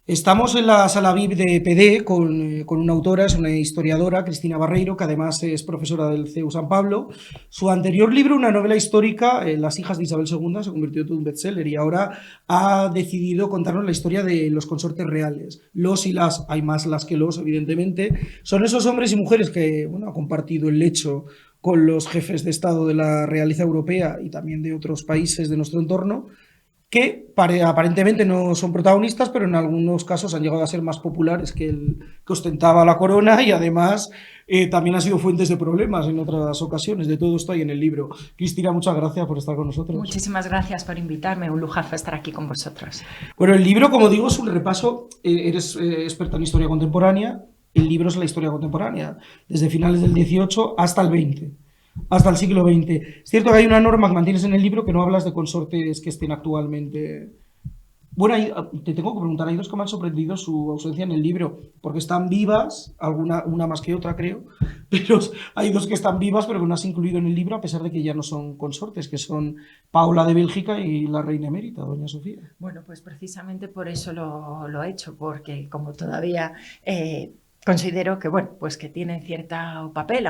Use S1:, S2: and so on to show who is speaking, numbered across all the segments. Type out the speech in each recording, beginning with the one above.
S1: Estamos en la sala VIP de PD con una autora, es una historiadora, Cristina Barreiro, que además es profesora del CEU San Pablo. Su anterior libro, una novela histórica, Las hijas de Isabel II, se convirtió en todo un bestseller y ahora ha decidido contarnos la historia de los consortes reales. Los y las, hay más las que los, evidentemente, son esos hombres y mujeres que, bueno, han compartido el lecho con los jefes de Estado de la realeza europea y también de otros países de nuestro entorno, que aparentemente no son protagonistas, pero en algunos casos han llegado a ser más populares que el que ostentaba la corona y además también han sido fuentes de problemas en otras ocasiones. De todo esto hay en el libro. Cristina, muchas gracias por estar con nosotros.
S2: Muchísimas gracias por invitarme, un lujazo estar aquí con vosotros.
S1: Bueno, el libro, como digo, es un repaso, eres experta en historia contemporánea, el libro es la historia contemporánea, desde finales del 18 hasta el 20. Hasta el siglo XX. Es cierto que hay una norma que mantienes en el libro que no hablas de consortes que estén actualmente. Bueno, te tengo que preguntar, hay dos que me han sorprendido su ausencia en el libro, porque están vivas, una más que otra creo, pero hay dos que están vivas pero que no has incluido en el libro a pesar de que ya no son consortes, que son Paula de Bélgica y la reina emérita, doña Sofía.
S2: Bueno, pues precisamente por eso lo he hecho, porque como todavía... considero que, bueno, pues que tienen cierto papel,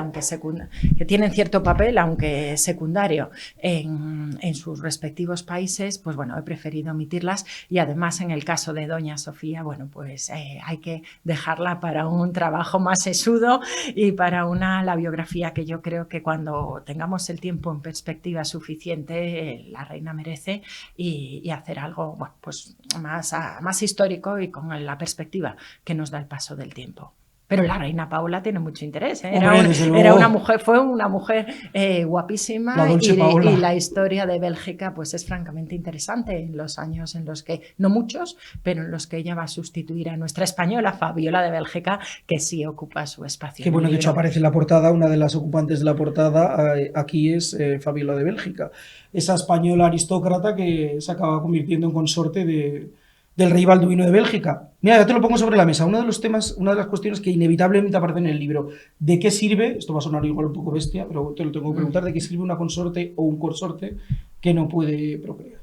S2: aunque secundario en sus respectivos países, pues bueno, he preferido omitirlas y además en el caso de doña Sofía, bueno, pues hay que dejarla para un trabajo más sesudo y para la biografía que yo creo que cuando tengamos el tiempo en perspectiva suficiente, la reina merece y hacer algo, bueno, pues más histórico y con la perspectiva que nos da el paso del tiempo. Pero la reina Paola tiene mucho interés, ¿eh? Fue una mujer guapísima y la historia de Bélgica pues es francamente interesante en los años en los que, no muchos, pero en los que ella va a sustituir a nuestra española Fabiola de Bélgica, que sí ocupa su espacio.
S1: Que bueno, de hecho aparece en la portada, una de las ocupantes de la portada aquí es Fabiola de Bélgica, esa española aristócrata que se acaba convirtiendo en consorte del rey Balduino de Bélgica. Mira, ya te lo pongo sobre la mesa. Uno de los temas, una de las cuestiones que inevitablemente aparece en el libro. ¿De qué sirve? Esto va a sonar igual un poco bestia, pero te lo tengo que preguntar. ¿De qué sirve una consorte o un consorte que no puede procrear?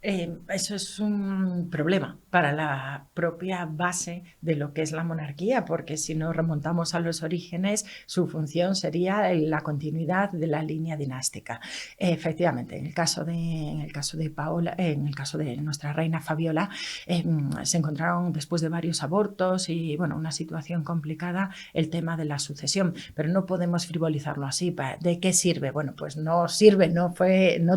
S2: Eso es un problema para la propia base de lo que es la monarquía, porque si nos remontamos a los orígenes, su función sería la continuidad de la línea dinástica. Efectivamente, en el caso de Paola, en el caso de nuestra reina Fabiola, se encontraron después de varios abortos y bueno, una situación complicada el tema de la sucesión, pero no podemos frivolizarlo así. ¿De qué sirve? Bueno, pues no sirve, no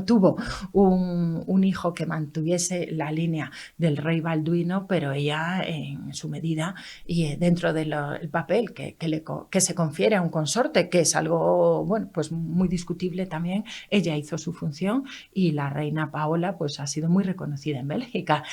S2: tuvo un hijo que mantuviese la línea del rey Balduino, pero ella en su medida y dentro del papel que se confiere a un consorte, que es algo, bueno, pues muy discutible también, ella hizo su función y la reina Paola pues ha sido muy reconocida en Bélgica.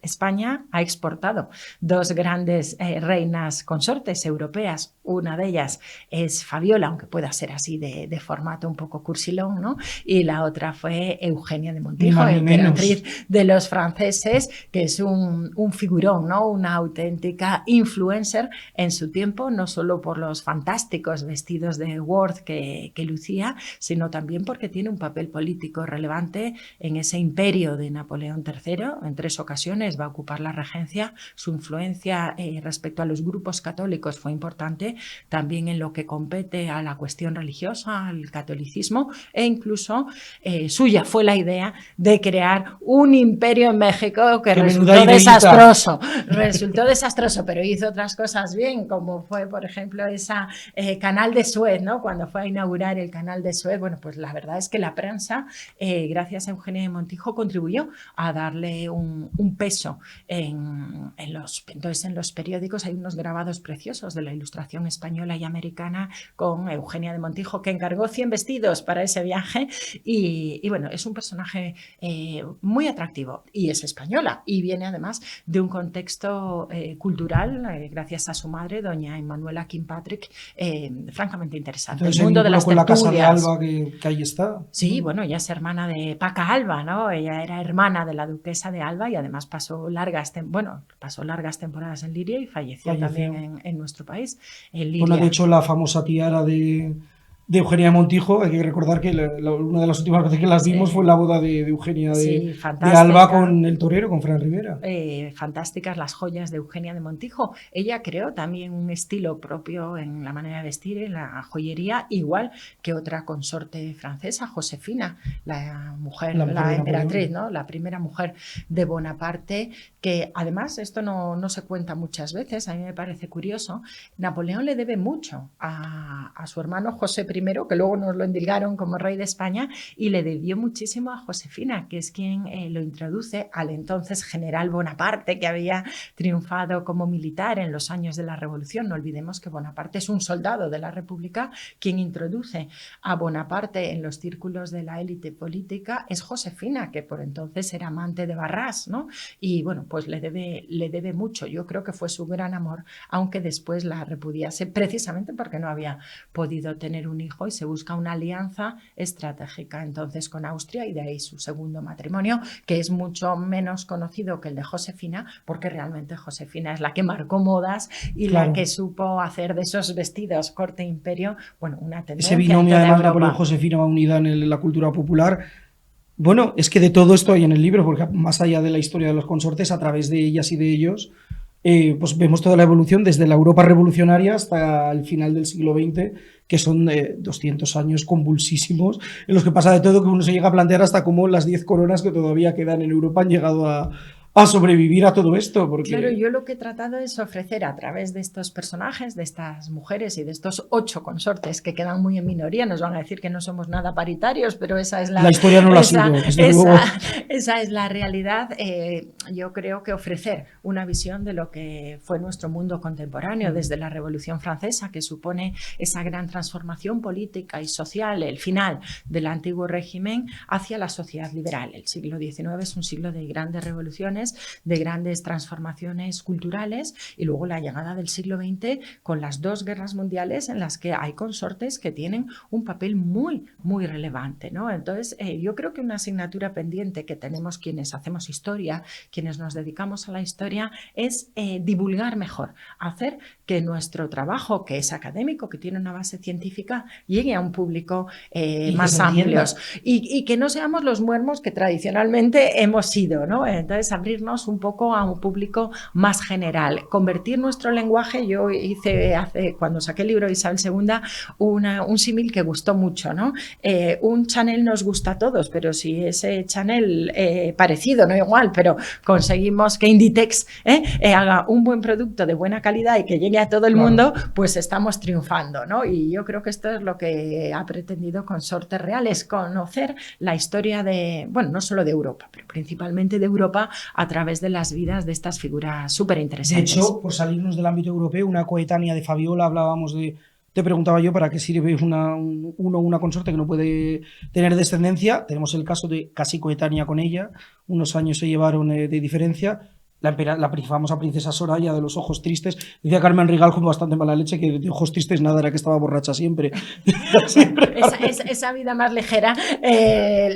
S2: España ha exportado dos grandes reinas consortes europeas, una de ellas es Fabiola, aunque pueda ser así de formato un poco cursilón, ¿no? Y la otra fue Eugenia de Montijo, emperatriz de los franceses, que es un figurón, ¿no? Una auténtica influencer en su tiempo, no solo por los fantásticos vestidos de Worth que lucía, sino también porque tiene un papel político relevante en ese imperio de Napoleón III. En 3 ocasiones va a ocupar la regencia. Su influencia respecto a los grupos católicos fue importante, también en lo que compete a la cuestión religiosa, al catolicismo, e incluso suya fue la idea de crear un imperio en México que resultó desastroso, pero hizo otras cosas bien, como fue, por ejemplo, esa canal de Suez, ¿no? Cuando fue a inaugurar el canal de Suez, bueno, pues la verdad es que la prensa, gracias a Eugenia de Montijo, contribuyó a darle un peso entonces en los periódicos hay unos grabados preciosos de la Ilustración española y americana con Eugenia de Montijo, que encargó 100 vestidos para ese viaje y bueno, es un personaje muy atractivo y es española y viene además de un contexto cultural, gracias a su madre, doña Emanuela Kinpatrick, francamente interesante.
S1: Entonces, el mundo de las con la Casa de Alba que ahí está.
S2: Sí, bueno, ella es hermana de Paca Alba, ¿no? Ella era hermana de la duquesa de Alba y además pasó largas temporadas en Liria y falleció también en nuestro país.
S1: Bueno, de hecho, la famosa tiara de de Eugenia de Montijo. Hay que recordar que una de las últimas veces que las vimos fue la boda de Eugenia de Alba con el torero, con Fran Rivera.
S2: Fantásticas las joyas de Eugenia de Montijo. Ella creó también un estilo propio en la manera de vestir, en la joyería, igual que otra consorte francesa, Josefina, la emperatriz, ¿no? La primera mujer de Bonaparte, que además, esto no se cuenta muchas veces, a mí me parece curioso, Napoleón le debe mucho a su hermano José I, que luego nos lo endilgaron como rey de España, y le debió muchísimo a Josefina, que es quien lo introduce al entonces general Bonaparte, que había triunfado como militar en los años de la Revolución. No olvidemos que Bonaparte es un soldado de la República. Quien introduce a Bonaparte en los círculos de la élite política es Josefina, que por entonces era amante de Barras, ¿no? Y bueno, pues le debe mucho. Yo creo que fue su gran amor, aunque después la repudiase precisamente porque no había podido tener un hijo, y se busca una alianza estratégica entonces con Austria, y de ahí su segundo matrimonio, que es mucho menos conocido que el de Josefina, porque realmente Josefina es la que marcó modas y la que supo hacer de esos vestidos corte imperio, bueno, una tendencia.
S1: Ese binomio, además, Napoleón-Josefina va unida en la cultura popular. Bueno, es que de todo esto hay en el libro, porque más allá de la historia de los consortes, a través de ellas y de ellos, pues vemos toda la evolución desde la Europa revolucionaria hasta el final del siglo XX, que son 200 años convulsísimos, en los que pasa de todo, que uno se llega a plantear hasta cómo las 10 coronas que todavía quedan en Europa han llegado a sobrevivir a todo esto. Porque...
S2: Claro, yo lo que he tratado es ofrecer a través de estos personajes, de estas mujeres y de estos 8 consortes que quedan muy en minoría, nos van a decir que no somos nada paritarios, pero esa es la
S1: historia no la ha sido,
S2: esa es la realidad. Yo creo que ofrecer una visión de lo que fue nuestro mundo contemporáneo desde la Revolución Francesa, que supone esa gran transformación política y social, el final del antiguo régimen hacia la sociedad liberal. El siglo XIX es un siglo de grandes revoluciones, de grandes transformaciones culturales, y luego la llegada del siglo XX con las 2 guerras mundiales en las que hay consortes que tienen un papel muy, muy relevante, ¿no? Entonces, yo creo que una asignatura pendiente que tenemos quienes hacemos historia, quienes nos dedicamos a la historia, es divulgar mejor, hacer que nuestro trabajo, que es académico, que tiene una base científica, llegue a un público más amplio, y que no seamos los muermos que tradicionalmente hemos sido, ¿no? Entonces, abrirnos un poco a un público más general, convertir nuestro lenguaje. Yo hice cuando saqué el libro de Isabel II un símil que gustó mucho, ¿no? Un Chanel nos gusta a todos, pero si ese Chanel parecido, no igual, pero conseguimos que Inditex haga un buen producto de buena calidad y que llegue a todo el mundo, pues estamos triunfando, ¿no? Y yo creo que esto es lo que ha pretendido Consortes Reales, conocer la historia de, bueno, no solo de Europa, pero principalmente de Europa a través de las vidas de estas figuras súper interesantes.
S1: De hecho, por salirnos del ámbito europeo, una coetánea de Fabiola, hablábamos de... Te preguntaba yo para qué sirve una consorte que no puede tener descendencia. Tenemos el caso de casi coetánea con ella, unos años se llevaron de diferencia. La famosa princesa Soraya de los ojos tristes. Decía Carmen Rigal con bastante mala leche que de ojos tristes nada, era que estaba borracha siempre.
S2: Esa vida más ligera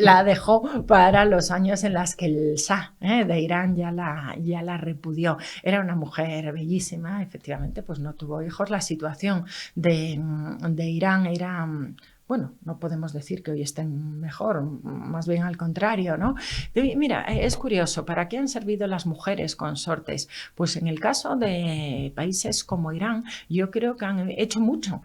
S2: la dejó para los años en los que el Shah de Irán ya la repudió. Era una mujer bellísima, efectivamente, pues no tuvo hijos. La situación de Irán era... Bueno, no podemos decir que hoy estén mejor, más bien al contrario, ¿no? Mira, es curioso, ¿para qué han servido las mujeres consortes? Pues en el caso de países como Irán, yo creo que han hecho mucho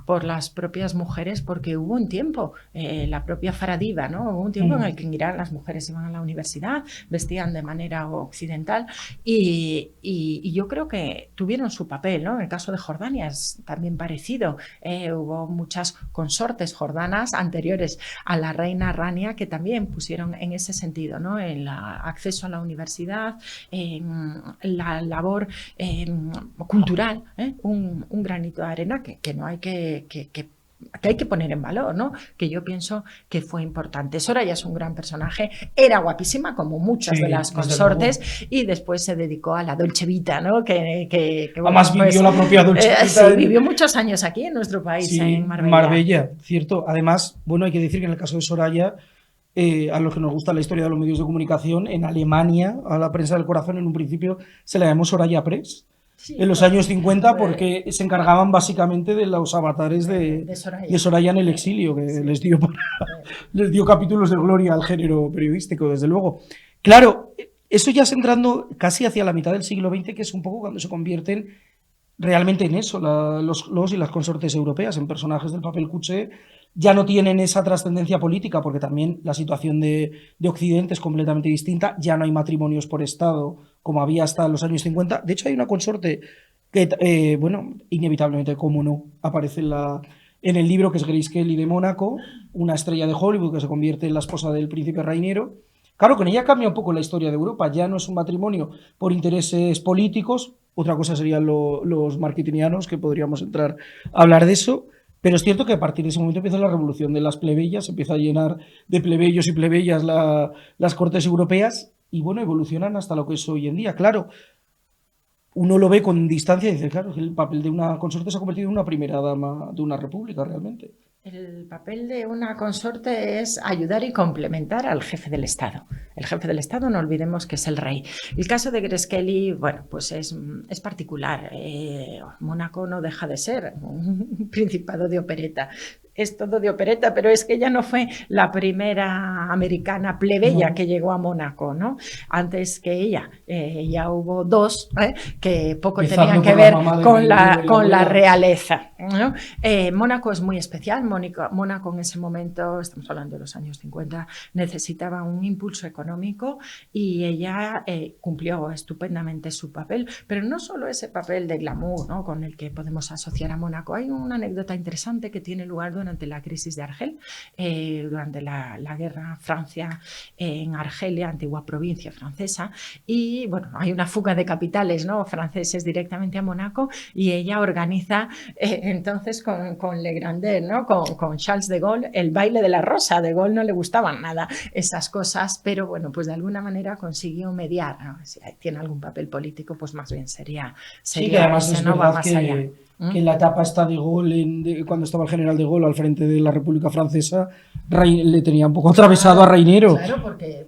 S2: por las propias mujeres, porque hubo un tiempo, la propia Faradiva, ¿no? Hubo un tiempo en el que en Irán las mujeres iban a la universidad, vestían de manera occidental, y yo creo que tuvieron su papel, ¿no? En el caso de Jordania es también parecido, hubo muchas consortes jordanas anteriores a la reina Rania que también pusieron en ese sentido, ¿no? En el acceso a la universidad, en la labor cultural, un granito de arena que no hay que hay que poner en valor, ¿no? Que yo pienso que fue importante. Soraya es un gran personaje, era guapísima como muchas de las consortes, y después se dedicó a la Dolce Vita, ¿no?
S1: Además vivió la propia Dolce Vita.
S2: Sí, vivió muchos años aquí en nuestro país,
S1: sí,
S2: en Marbella.
S1: Marbella, cierto. Además, bueno, hay que decir que en el caso de Soraya, a los que nos gusta la historia de los medios de comunicación, en Alemania, a la prensa del corazón, en un principio se la llamó Soraya Press,
S2: Sí,
S1: en los años 50 porque se encargaban básicamente de los avatares de Soraya en el exilio, que
S2: Sí.
S1: les dio capítulos de gloria al género periodístico, desde luego. Claro, eso ya es entrando casi hacia la mitad del siglo XX, que es un poco cuando se convierten realmente en eso, los y las consortes europeas, en personajes del papel cuché, ya no tienen esa trascendencia política, porque también la situación de Occidente es completamente distinta, ya no hay matrimonios por Estado como había hasta los años 50. De hecho, hay una consorte que, bueno, inevitablemente, como no, aparece en el libro, que es Grace Kelly de Mónaco, una estrella de Hollywood que se convierte en la esposa del príncipe Rainiero. Claro, con ella cambia un poco la historia de Europa, ya no es un matrimonio por intereses políticos, otra cosa serían los marketingianos, que podríamos entrar a hablar de eso, pero es cierto que a partir de ese momento empieza la revolución de las plebeyas, se empieza a llenar de plebeyos y plebeyas las cortes europeas y bueno, evolucionan hasta lo que es hoy en día. Claro, uno lo ve con distancia y dice, claro, que el papel de una consorte se ha convertido en una primera dama de una república realmente.
S2: El papel de una consorte es ayudar y complementar al jefe del Estado. El jefe del Estado, no olvidemos que es el rey. El caso de Grace Kelly, bueno, pues es particular. Mónaco no deja de ser un principado de opereta. Es todo de opereta, pero es que ella no fue la primera americana plebeya que llegó a Mónaco, ¿no? Antes que ella, ya hubo dos que poco tenían que ver con la realeza, ¿no? Mónaco es muy especial. Mónaco en ese momento, estamos hablando de los años 50, necesitaba un impulso económico y ella cumplió estupendamente su papel, pero no solo ese papel de glamour, ¿no?, con el que podemos asociar a Mónaco. Hay una anécdota interesante que tiene lugar durante la crisis de Argel, durante la guerra Francia en Argelia, antigua provincia francesa, y bueno, hay una fuga de capitales, ¿no?, franceses directamente a Mónaco, y ella organiza entonces con Le Grandeur, ¿no?, con Charles de Gaulle, el baile de la rosa. De Gaulle no le gustaban nada esas cosas, pero bueno, pues de alguna manera consiguió mediar, ¿no? Si tiene algún papel político, pues más bien sería
S1: sí, que además
S2: ese,
S1: es
S2: no
S1: verdad
S2: va más allá.
S1: Que en la etapa esta de Gaulle, cuando estaba el general de Gaulle al frente de la República Francesa, le tenía un poco atravesado a Rainiero.
S2: Claro, porque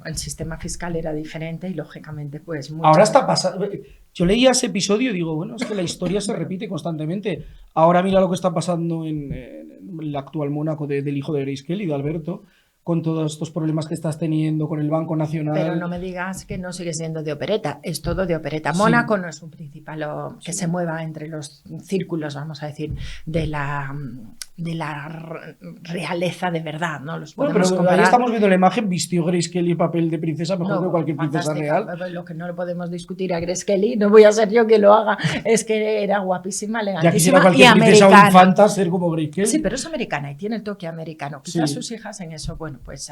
S2: el sistema fiscal era diferente y lógicamente pues mucho.
S1: Ahora está pasando. Yo leía ese episodio y digo, bueno, es que la historia se repite constantemente. Ahora mira lo que está pasando en el actual Mónaco del hijo de Grace Kelly, de Alberto, con todos estos problemas que estás teniendo con el Banco Nacional.
S2: Pero no me digas que no sigue siendo de opereta, es todo de opereta. Mónaco no es un principal que se mueva entre los círculos, vamos a decir, de la realeza de verdad, ¿no? Los podemos comparar.
S1: Ahí estamos viendo la imagen, vistió Grace Kelly el papel de princesa mejor que cualquier princesa real.
S2: Lo que no lo podemos discutir a Grace Kelly, no voy a ser yo quien lo haga, es que era guapísima, elegantísima,
S1: ya quisiera cualquier princesa o infanta ser como Grace Kelly.
S2: Sí, pero es americana y tiene el toque americano. Quizás sus hijas en eso, bueno, pues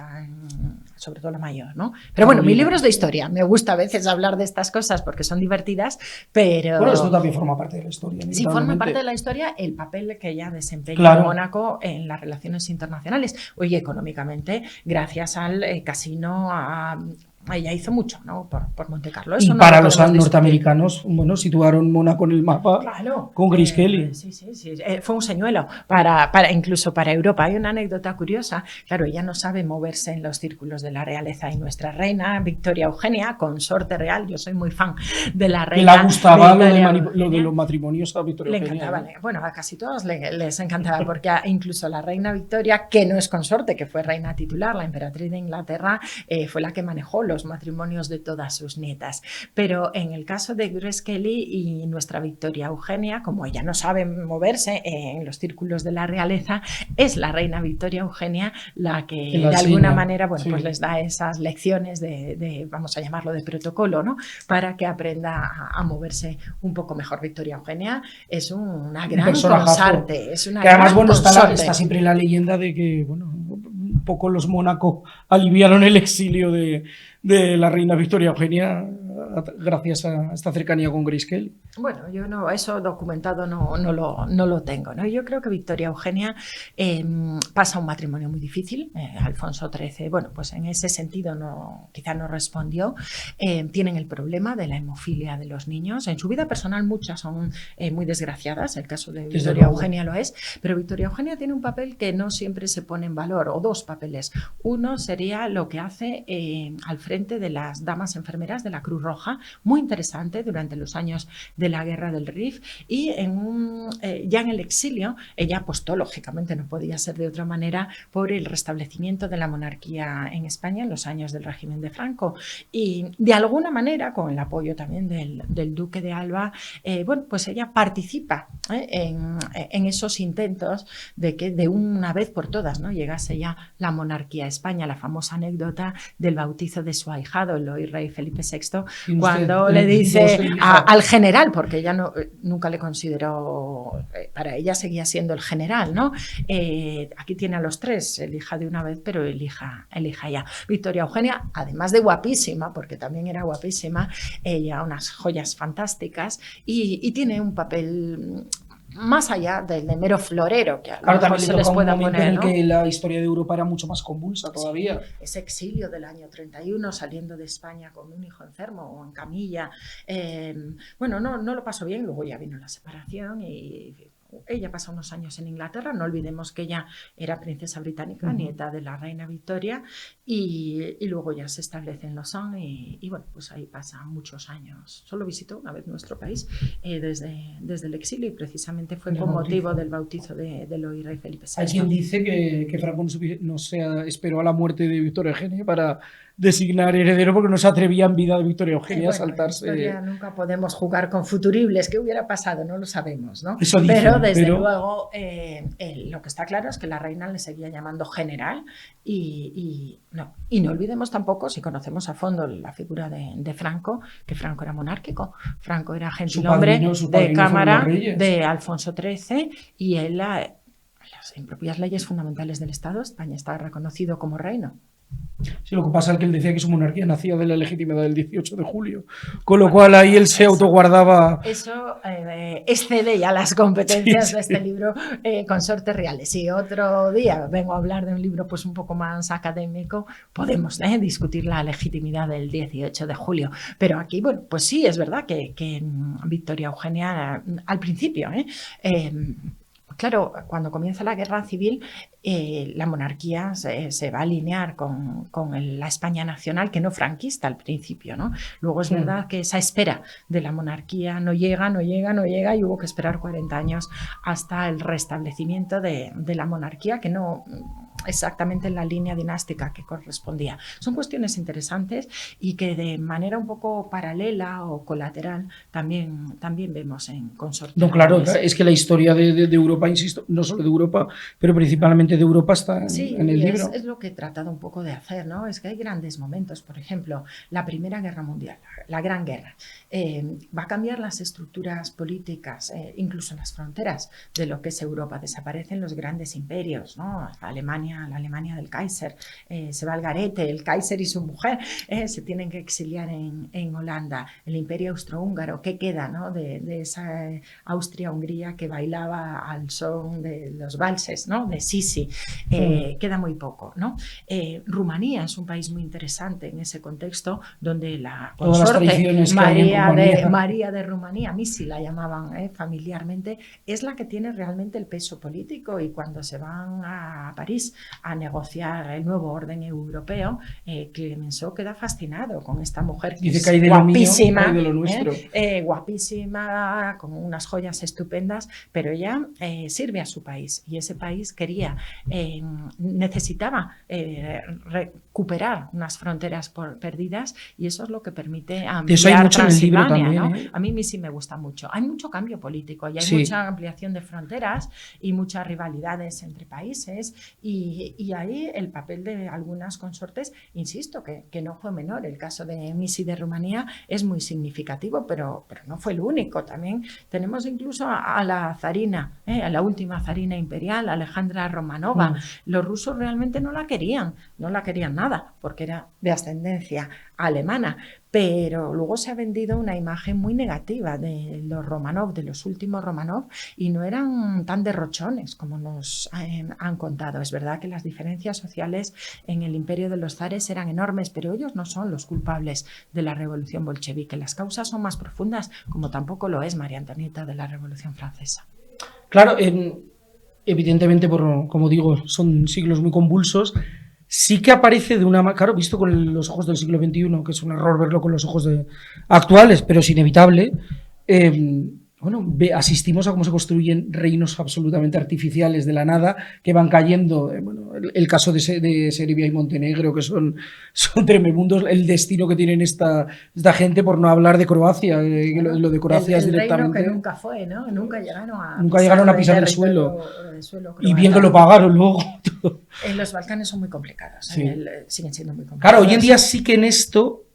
S2: sobre todo la mayor, ¿no? Pero bueno, mi libro es de historia. Me gusta a veces hablar de estas cosas porque son divertidas, pero...
S1: Bueno, esto también forma parte de la historia.
S2: Sí, forma parte de la historia el papel que ella desempeña en Mónaco en las relaciones internacionales. Oye, económicamente, gracias al casino, ella hizo mucho, ¿no?, por Monte Carlo. Eso
S1: y
S2: no
S1: para los norteamericanos, bueno, situaron Mónaco en el mapa con Grace Kelly.
S2: Sí. Fue un señuelo incluso para Europa. Hay una anécdota curiosa. Claro, ella no sabe moverse en los círculos de la realeza y nuestra reina Victoria Eugenia, consorte real, yo soy muy fan de la reina.
S1: Le gustaba lo de los matrimonios a Victoria Eugenia.
S2: Le encantaba. Bueno, a casi todos les encantaba, porque incluso la reina Victoria, que no es consorte, que fue reina titular, la emperatriz de Inglaterra, fue la que manejó los matrimonios de todas sus nietas. Pero en el caso de Grace Kelly y nuestra Victoria Eugenia, como ella no sabe moverse en los círculos de la realeza, es la reina Victoria Eugenia la que de alguna manera, bueno, pues les da esas lecciones de, vamos a llamarlo, de protocolo, ¿no?, para que aprenda a moverse un poco mejor. Victoria Eugenia es una gran consarte, es una
S1: que además, bueno,
S2: está
S1: siempre la leyenda de que, bueno, un poco los Mónaco aliviaron el exilio de la reina Victoria Eugenia gracias a esta cercanía con Grace Kelly.
S2: Bueno, yo no, eso documentado no lo tengo, ¿no? Yo creo que Victoria Eugenia pasa un matrimonio muy difícil. Alfonso XIII, bueno, pues en ese sentido quizá no respondió. Tienen el problema de la hemofilia de los niños. En su vida personal muchas son muy desgraciadas, el caso de Victoria Eugenia lo es, pero Victoria Eugenia tiene un papel que no siempre se pone en valor, o dos papeles. Uno sería lo que hace al frente de las damas enfermeras de la Cruz Roja Rioja, muy interesante durante los años de la Guerra del Rif, y ya en el exilio ella apostó, lógicamente no podía ser de otra manera, por el restablecimiento de la monarquía en España en los años del régimen de Franco, y de alguna manera, con el apoyo también del duque de Alba, bueno, pues ella participa en esos intentos de que de una vez por todas, ¿no?, llegase ya la monarquía a España. La famosa anécdota del bautizo de su ahijado, el hoy rey Felipe VI, cuando le dice al general, porque ella nunca le consideró, para ella seguía siendo el general, ¿no? Aquí tiene a los tres, elija de una vez, pero elija ya. Victoria Eugenia, además de guapísima, porque también era guapísima, ella unas joyas fantásticas, y tiene un papel más allá del de mero florero, que a lo mejor se les pueda poner,
S1: en
S2: ¿no?
S1: que la historia de Europa era mucho más convulsa todavía.
S2: Sí, ese exilio del año 31, saliendo de España con un hijo enfermo o en camilla, bueno, no lo pasó bien. Luego ya vino la separación y ella pasa unos años en Inglaterra. No olvidemos que ella era princesa británica, nieta de la reina Victoria, y luego ya se establece en Lausanne y bueno, pues ahí pasa muchos años. Solo visitó una vez nuestro país desde el exilio, y precisamente fue con motivo del bautizo del hoy rey Felipe VI.
S1: Hay quien dice que Franco no esperó a la muerte de Victoria Eugenia para designar heredero, porque no se atrevía en vida de Victoria Eugenia a saltarse.
S2: En historia nunca podemos jugar con futuribles. ¿Qué hubiera pasado? No lo sabemos, ¿no?
S1: Eso dicen,
S2: pero desde luego lo que está claro es que la reina le seguía llamando general, y no olvidemos tampoco, si conocemos a fondo la figura de Franco, que Franco era monárquico. Franco era gentilhombre de cámara de Alfonso XIII, y él, las impropias leyes fundamentales del Estado, España está reconocido como reino.
S1: Sí, lo que pasa es que él decía que su monarquía nacía de la legitimidad del 18 de julio, con lo cual ahí él se autoguardaba.
S2: Eso excede ya las competencias de este libro, Consortes Reales. Si otro día vengo a hablar de un libro pues un poco más académico, podemos discutir la legitimidad del 18 de julio. Pero aquí, bueno, pues sí, es verdad que Victoria Eugenia al principio, claro, cuando comienza la guerra civil, la monarquía se va a alinear con la España nacional, que no franquista al principio, ¿no? Luego es verdad que esa espera de la monarquía no llega, y hubo que esperar 40 años hasta el restablecimiento de la monarquía, que no exactamente en la línea dinástica que correspondía. Son cuestiones interesantes y que de manera un poco paralela o colateral también vemos en Consortes.
S1: No, claro, es que la historia de Europa, insisto, no solo de Europa, pero principalmente de Europa está en el libro.
S2: Es lo que he tratado un poco de hacer, ¿no? Es que hay grandes momentos, por ejemplo, la Primera Guerra Mundial, la Gran Guerra, va a cambiar las estructuras políticas, incluso las fronteras de lo que es Europa. Desaparecen los grandes imperios, ¿no? La Alemania del Kaiser, se va al garete, el Kaiser y su mujer se tienen que exiliar en Holanda. El Imperio Austrohúngaro, ¿qué queda, ¿no?, de esa Austria-Hungría que bailaba al son de los valses, ¿no?, de Sisi? Queda muy poco, ¿no? Rumanía es un país muy interesante en ese contexto, donde la consorte María de Rumanía, Misi la llamaban familiarmente, es la que tiene realmente el peso político, y cuando se van a París a negociar el nuevo orden europeo, Clemenceau queda fascinado con esta mujer que
S1: dice
S2: es
S1: que
S2: guapísima,
S1: de lo nuestro.
S2: Guapísima, con unas joyas estupendas, pero ella sirve a su país, y ese país necesitaba recuperar unas fronteras perdidas, y eso es lo que permite ampliar Transilvania, ¿no? A mí sí me gusta mucho. Hay mucho cambio político y hay mucha ampliación de fronteras y muchas rivalidades entre países, y ahí el papel de algunas consortes, insisto, que no fue menor. El caso de Misi de Rumanía es muy significativo, pero no fue el único. También tenemos incluso a la zarina, a la última zarina imperial, Alejandra Romanova. Los rusos realmente no la querían nada, porque era de ascendencia alemana, pero luego se ha vendido una imagen muy negativa de los Romanov, de los últimos Romanov, y no eran tan derrochones como nos han contado. Es verdad que las diferencias sociales en el imperio de los zares eran enormes, pero ellos no son los culpables de la revolución bolchevique. Las causas son más profundas, como tampoco lo es María Antonieta de la Revolución Francesa.
S1: Claro, evidentemente, como digo, son siglos muy convulsos. sí que aparece de una manera, claro, visto con los ojos del siglo XXI, que es un error verlo con los ojos actuales, pero es inevitable. Bueno, asistimos a cómo se construyen reinos absolutamente artificiales de la nada, que van cayendo. Bueno, el caso de Serbia y Montenegro, que son tremendos, el destino que tienen esta gente, por no hablar de Croacia.
S2: Claro.
S1: Lo de Croacia es directamente.
S2: Reino que nunca fue, ¿no? Nunca
S1: Nunca llegaron a pisar el suelo. Y bien que lo
S2: croata.
S1: pagaron luego.
S2: Los Balcanes son muy complicados,
S1: Sí.
S2: siguen siendo muy complicados.
S1: Claro, hoy en día sí que en esto,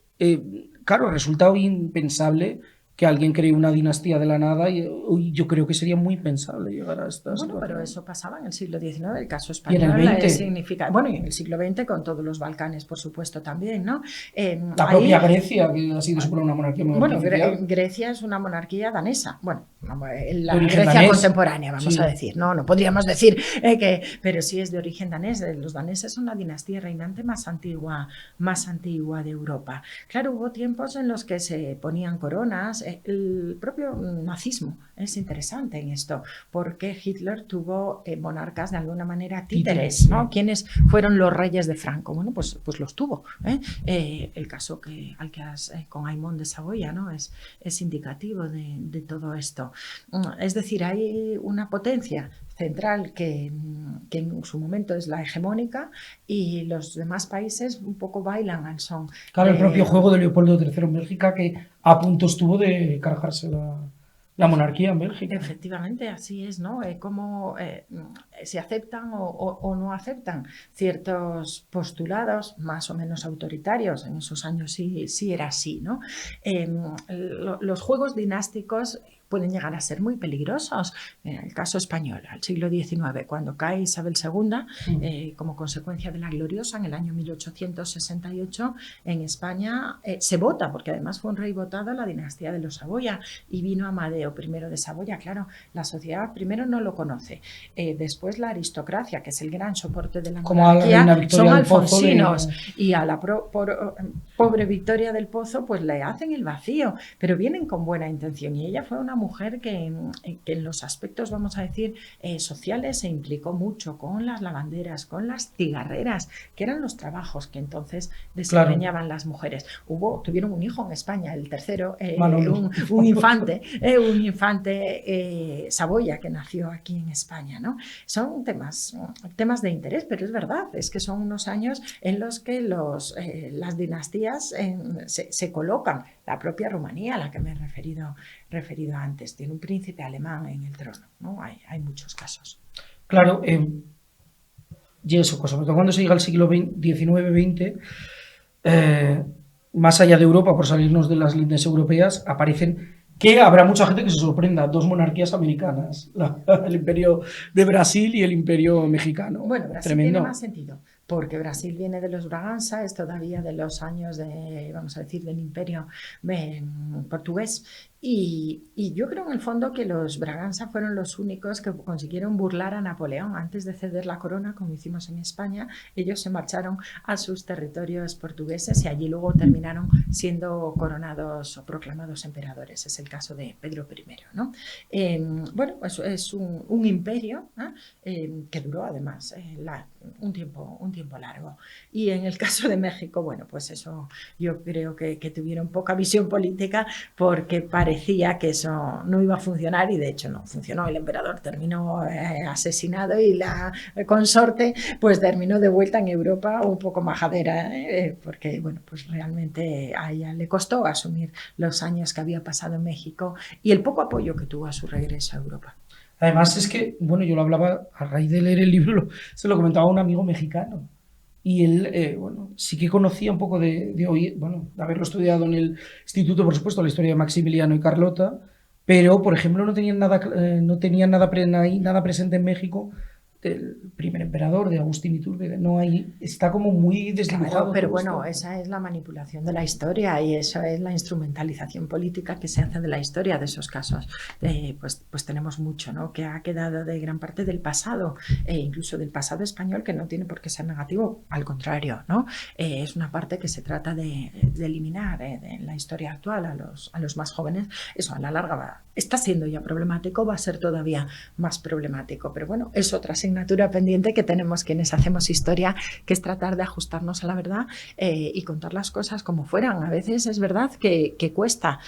S1: claro, resulta hoy impensable que alguien cree una dinastía de la nada, y hoy yo creo que sería muy impensable llegar a estas.
S2: Bueno, pero eso pasaba en el siglo XIX, el caso
S1: Y en
S2: español.
S1: el XX.
S2: Bueno, y en el siglo XX con todos los Balcanes, por supuesto, también, ¿no?
S1: La propia Grecia, que ha sido siempre una monarquía muy
S2: Bueno,
S1: artificial.
S2: Grecia es una monarquía danesa. Bueno, la
S1: De origen
S2: Grecia
S1: danés.
S2: contemporánea, vamos
S1: Sí.
S2: a decir. No podríamos decir que... Pero sí es de origen danés. Los daneses son la dinastía reinante más antigua de Europa. Claro, hubo tiempos en los que se ponían coronas. El propio nazismo es interesante en esto, porque Hitler tuvo monarcas de alguna manera títeres, ¿no? ¿Quiénes fueron los reyes de Franco? Bueno, pues los tuvo. El caso al que has con Aymón de Saboya, ¿no? Es indicativo de todo esto. Es decir, hay una potencia central que en su momento es la hegemónica, y los demás países un poco bailan al son.
S1: Claro, el propio juego de Leopoldo III en Bélgica, que a punto estuvo de cargarse la monarquía en Bélgica.
S2: Efectivamente, así es, ¿no? Cómo se aceptan o no aceptan ciertos postulados más o menos autoritarios. En esos años sí era así, ¿no? Los juegos dinásticos pueden llegar a ser muy peligrosos. En el caso español, al siglo XIX, cuando cae Isabel II, como consecuencia de la gloriosa, en el año 1868, en España se vota, porque además fue un rey votado, la dinastía de los Saboya, y vino Amadeo I de Saboya. Claro, la sociedad primero no lo conoce, después la aristocracia, que es el gran soporte de la monarquía, son alfonsinos, y a la pobre Victoria del Pozo pues le hacen el vacío, pero vienen con buena intención, y ella fue una mujer que en los aspectos, vamos a decir, sociales, se implicó mucho con las lavanderas, con las cigarreras, que eran los trabajos que entonces desempeñaban las mujeres. Tuvieron un hijo en España, el tercero, un infante Saboya, que nació aquí en España, ¿no? Son temas de interés, pero es verdad, es que son unos años en los que las dinastías se colocan. La propia Rumanía, a la que me he referido antes, tiene un príncipe alemán en el trono, ¿no? Hay muchos casos.
S1: Claro, y eso, sobre todo cuando se llega al siglo XIX-XX, más allá de Europa, por salirnos de las líneas europeas, aparecen, que habrá mucha gente que se sorprenda, dos monarquías americanas, el imperio de Brasil y el imperio mexicano.
S2: Bueno, Brasil
S1: tremendo.
S2: Tiene más sentido, porque Brasil viene de los Braganza, es todavía de los años vamos a decir, del imperio portugués, y yo creo en el fondo que los Braganza fueron los únicos que consiguieron burlar a Napoleón antes de ceder la corona, como hicimos en España. Ellos se marcharon a sus territorios portugueses y allí luego terminaron siendo coronados o proclamados emperadores. Es el caso de Pedro I, ¿no? Bueno, pues es un imperio que duró además un tiempo largo. Y en el caso de México, bueno, pues eso yo creo que tuvieron poca visión política, porque parecía que eso no iba a funcionar, y de hecho no funcionó. El emperador terminó asesinado y la consorte pues terminó de vuelta en Europa un poco majadera, porque bueno, pues realmente a ella le costó asumir los años que había pasado en México y el poco apoyo que tuvo a su regreso a Europa.
S1: Además es que, bueno, yo lo hablaba a raíz de leer el libro, se lo comentaba a un amigo mexicano, y él, bueno, sí que conocía un poco de haberlo estudiado en el instituto, por supuesto, la historia de Maximiliano y Carlota, pero, por ejemplo, no tenían nada presente en México del primer emperador, de Agustín Iturbide. No hay, está como muy desdibujado.
S2: Claro, pero bueno, esa es la manipulación de la historia, y eso es la instrumentalización política que se hace de la historia de esos casos. Pues tenemos mucho, ¿no?, que ha quedado de gran parte del pasado, incluso del pasado español, que no tiene por qué ser negativo, al contrario, ¿no? Es una parte que se trata de eliminar en la historia actual a los más jóvenes. Eso a la larga está siendo ya problemático, va a ser todavía más problemático, pero bueno, es otra asignatura asignatura pendiente que tenemos quienes hacemos historia, que es tratar de ajustarnos a la verdad y contar las cosas como fueran. A veces es verdad que cuesta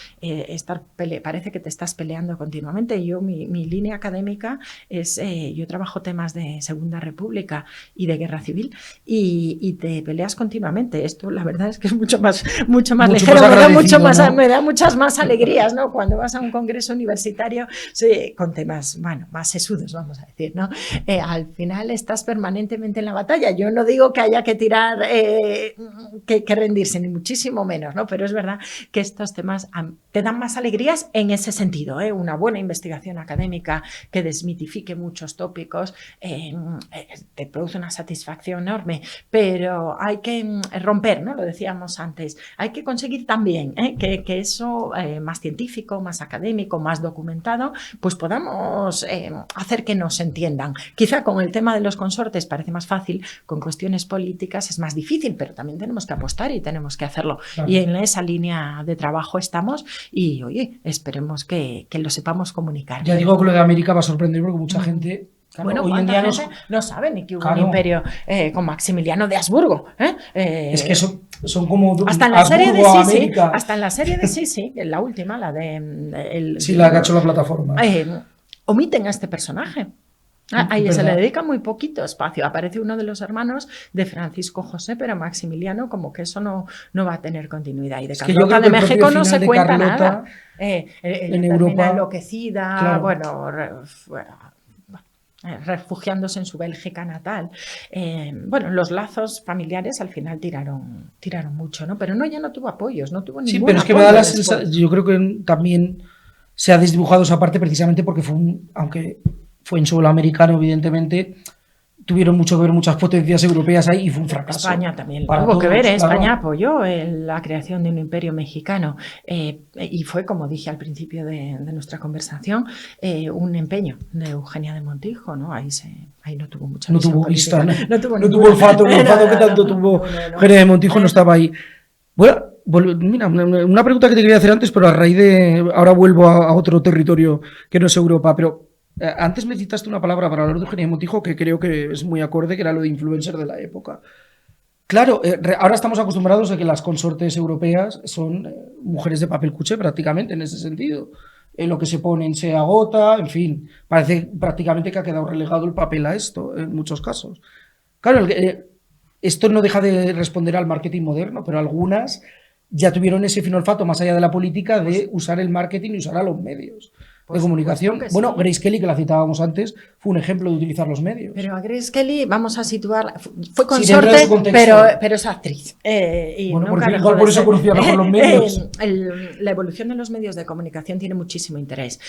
S2: parece que te estás peleando continuamente. Mi línea académica es, yo trabajo temas de Segunda República y de Guerra Civil y te peleas continuamente. Esto la verdad es que es mucho más ligero, me da muchas más alegrías, ¿no? Cuando vas a un congreso universitario con temas, bueno, más sesudos, vamos a decir, ¿no? Al final estás permanentemente en la batalla. Yo no digo que haya que tirar, que rendirse, ni muchísimo menos, ¿no? Pero es verdad que estos temas te dan más alegrías en ese sentido, ¿eh? Una buena investigación académica que desmitifique muchos tópicos te produce una satisfacción enorme, pero hay que romper, ¿no? Lo decíamos antes, hay que conseguir también que eso más científico, más académico, más documentado, pues podamos hacer que nos entiendan. Quizá con el tema de los consortes parece más fácil, con cuestiones políticas es más difícil, pero también tenemos que apostar y tenemos que hacerlo. Claro. Y en esa línea de trabajo estamos y, oye, esperemos que lo sepamos comunicar.
S1: Ya digo que lo de América va a sorprender porque mucha gente...
S2: Claro, bueno, hoy en día no sabe ni que hubo un imperio con Maximiliano de Habsburgo.
S1: Es que son como
S2: hasta en la serie de América. Hasta en la serie de sí, en la última, la de...
S1: la que ha hecho la plataforma.
S2: Omiten a este personaje. Ahí se le dedica muy poquito espacio. Aparece uno de los hermanos de Francisco José, pero Maximiliano como que eso no va a tener continuidad. Y de Carlota de México no se cuenta nada.
S1: En Europa
S2: enloquecida, claro. bueno refugiándose en su Bélgica natal. Bueno, los lazos familiares al final tiraron mucho, ¿no? Pero ya no tuvo apoyos, no tuvo ningún apoyo.
S1: Sí, pero es que me da la sensación, yo creo que también se ha desdibujado esa parte precisamente porque aunque fue en suelo americano, evidentemente, tuvieron mucho que ver muchas potencias europeas ahí y fue un fracaso.
S2: España también tuvo que ver, claro. España apoyó la creación de un imperio mexicano y fue, como dije al principio de nuestra conversación, un empeño de Eugenia de Montijo, ¿no? Ahí no tuvo mucha
S1: visión política.
S2: No tuvo
S1: olfato que tanto tuvo Eugenia de Montijo, no estaba ahí. Bueno, mira, una pregunta que te quería hacer antes, pero a raíz de... Ahora vuelvo a otro territorio que no es Europa, pero... Antes me citaste una palabra para hablar de Eugenia de Montijo que creo que es muy acorde, que era lo de influencer de la época. Claro, ahora estamos acostumbrados a que las consortes europeas son mujeres de papel cuché prácticamente en ese sentido. Lo que se ponen se agota, en fin, parece prácticamente que ha quedado relegado el papel a esto en muchos casos. Claro, esto no deja de responder al marketing moderno, pero algunas ya tuvieron ese fino olfato más allá de la política de usar el marketing y usar a los medios de comunicación. Bueno, sí. Grace Kelly, que la citábamos antes, fue un ejemplo de utilizar los medios.
S2: Pero a Grace Kelly, vamos a situarla, fue consorte, pero es actriz. Y
S1: bueno, igual por eso conocía mejor los medios.
S2: La evolución de los medios de comunicación tiene muchísimo interés.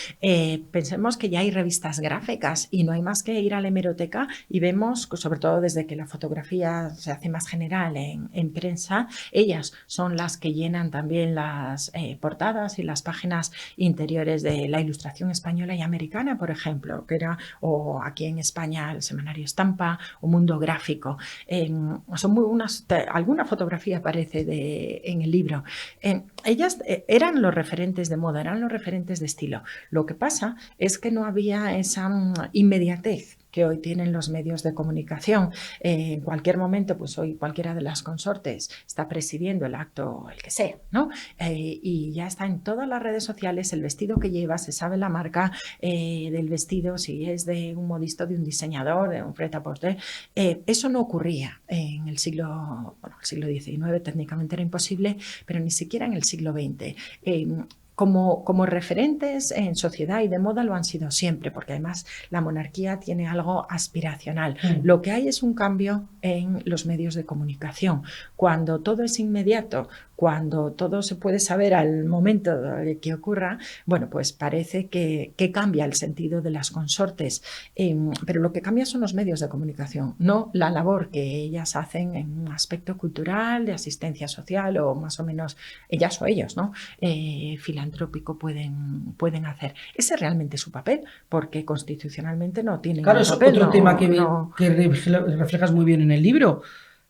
S2: Pensemos que ya hay revistas gráficas y no hay más que ir a la hemeroteca y vemos, sobre todo desde que la fotografía se hace más general en prensa, ellas son las que llenan también las portadas y las páginas interiores de la ilustración española y americana, por ejemplo, o aquí en España el semanario Estampa o Mundo Gráfico. Son alguna fotografía aparece en el libro. Ellas eran los referentes de moda, eran los referentes de estilo. Lo que pasa es que no había esa inmediatez que hoy tienen los medios de comunicación. En cualquier momento, pues hoy cualquiera de las consortes está presidiendo el acto, el que sea, ¿no? Y ya está en todas las redes sociales el vestido que lleva, se sabe la marca del vestido, si es de un modisto, de un diseñador, de un prêt-à-porter. Eso no ocurría en el siglo XIX, técnicamente era imposible, pero ni siquiera en el siglo XX. Como referentes en sociedad y de moda lo han sido siempre, porque además la monarquía tiene algo aspiracional. Lo que hay es un cambio en los medios de comunicación. Cuando todo es inmediato, cuando todo se puede saber al momento que ocurra, bueno, pues parece que cambia el sentido de las consortes. Pero lo que cambia son los medios de comunicación, no la labor que ellas hacen en un aspecto cultural, de asistencia social o más o menos ellas o ellos, ¿no? Filantrópico pueden hacer. Ese es realmente su papel, porque constitucionalmente no tienen
S1: claro,
S2: un papel.
S1: Claro, es otro tema que reflejas muy bien en el libro.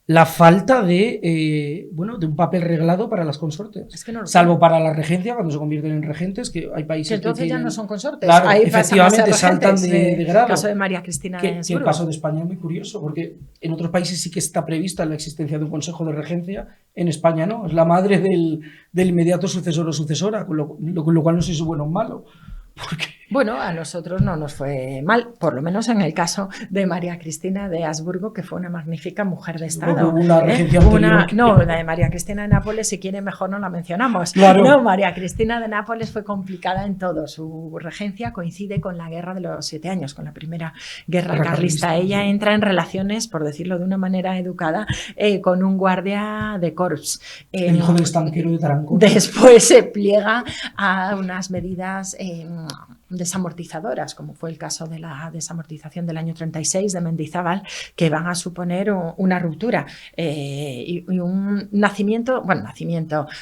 S1: la falta de, bueno, de un papel reglado para las consortes.
S2: Es que no lo
S1: salvo para la regencia, cuando se convierten en regentes, que hay países
S2: que entonces
S1: tienen,
S2: ya no son consortes.
S1: claro,
S2: Ahí
S1: efectivamente saltan de grado.
S2: El caso de María Cristina de
S1: que el caso de España es muy curioso, porque en otros países sí que está prevista la existencia de un consejo de regencia, en España no, es la madre del inmediato sucesor o sucesora, con lo cual no sé si es bueno o malo. Porque...
S2: Bueno, a nosotros no nos fue mal, por lo menos en el caso de María Cristina de Habsburgo, que fue una magnífica mujer de Estado.
S1: Una regencia anterior
S2: No, la de María Cristina de Nápoles, si quiere, mejor no la mencionamos.
S1: Claro.
S2: No, María Cristina de Nápoles fue complicada en todo. Su regencia coincide con la Guerra de los 7 años, con la primera guerra carlista. Ella entra en relaciones, por decirlo de una manera educada, con un guardia de corps.
S1: El hijo del estanquero de Tarancón.
S2: Después se pliega a unas medidas desamortizadoras, como fue el caso de la desamortización del año 36 de Mendizábal, que van a suponer una ruptura y un nacimiento,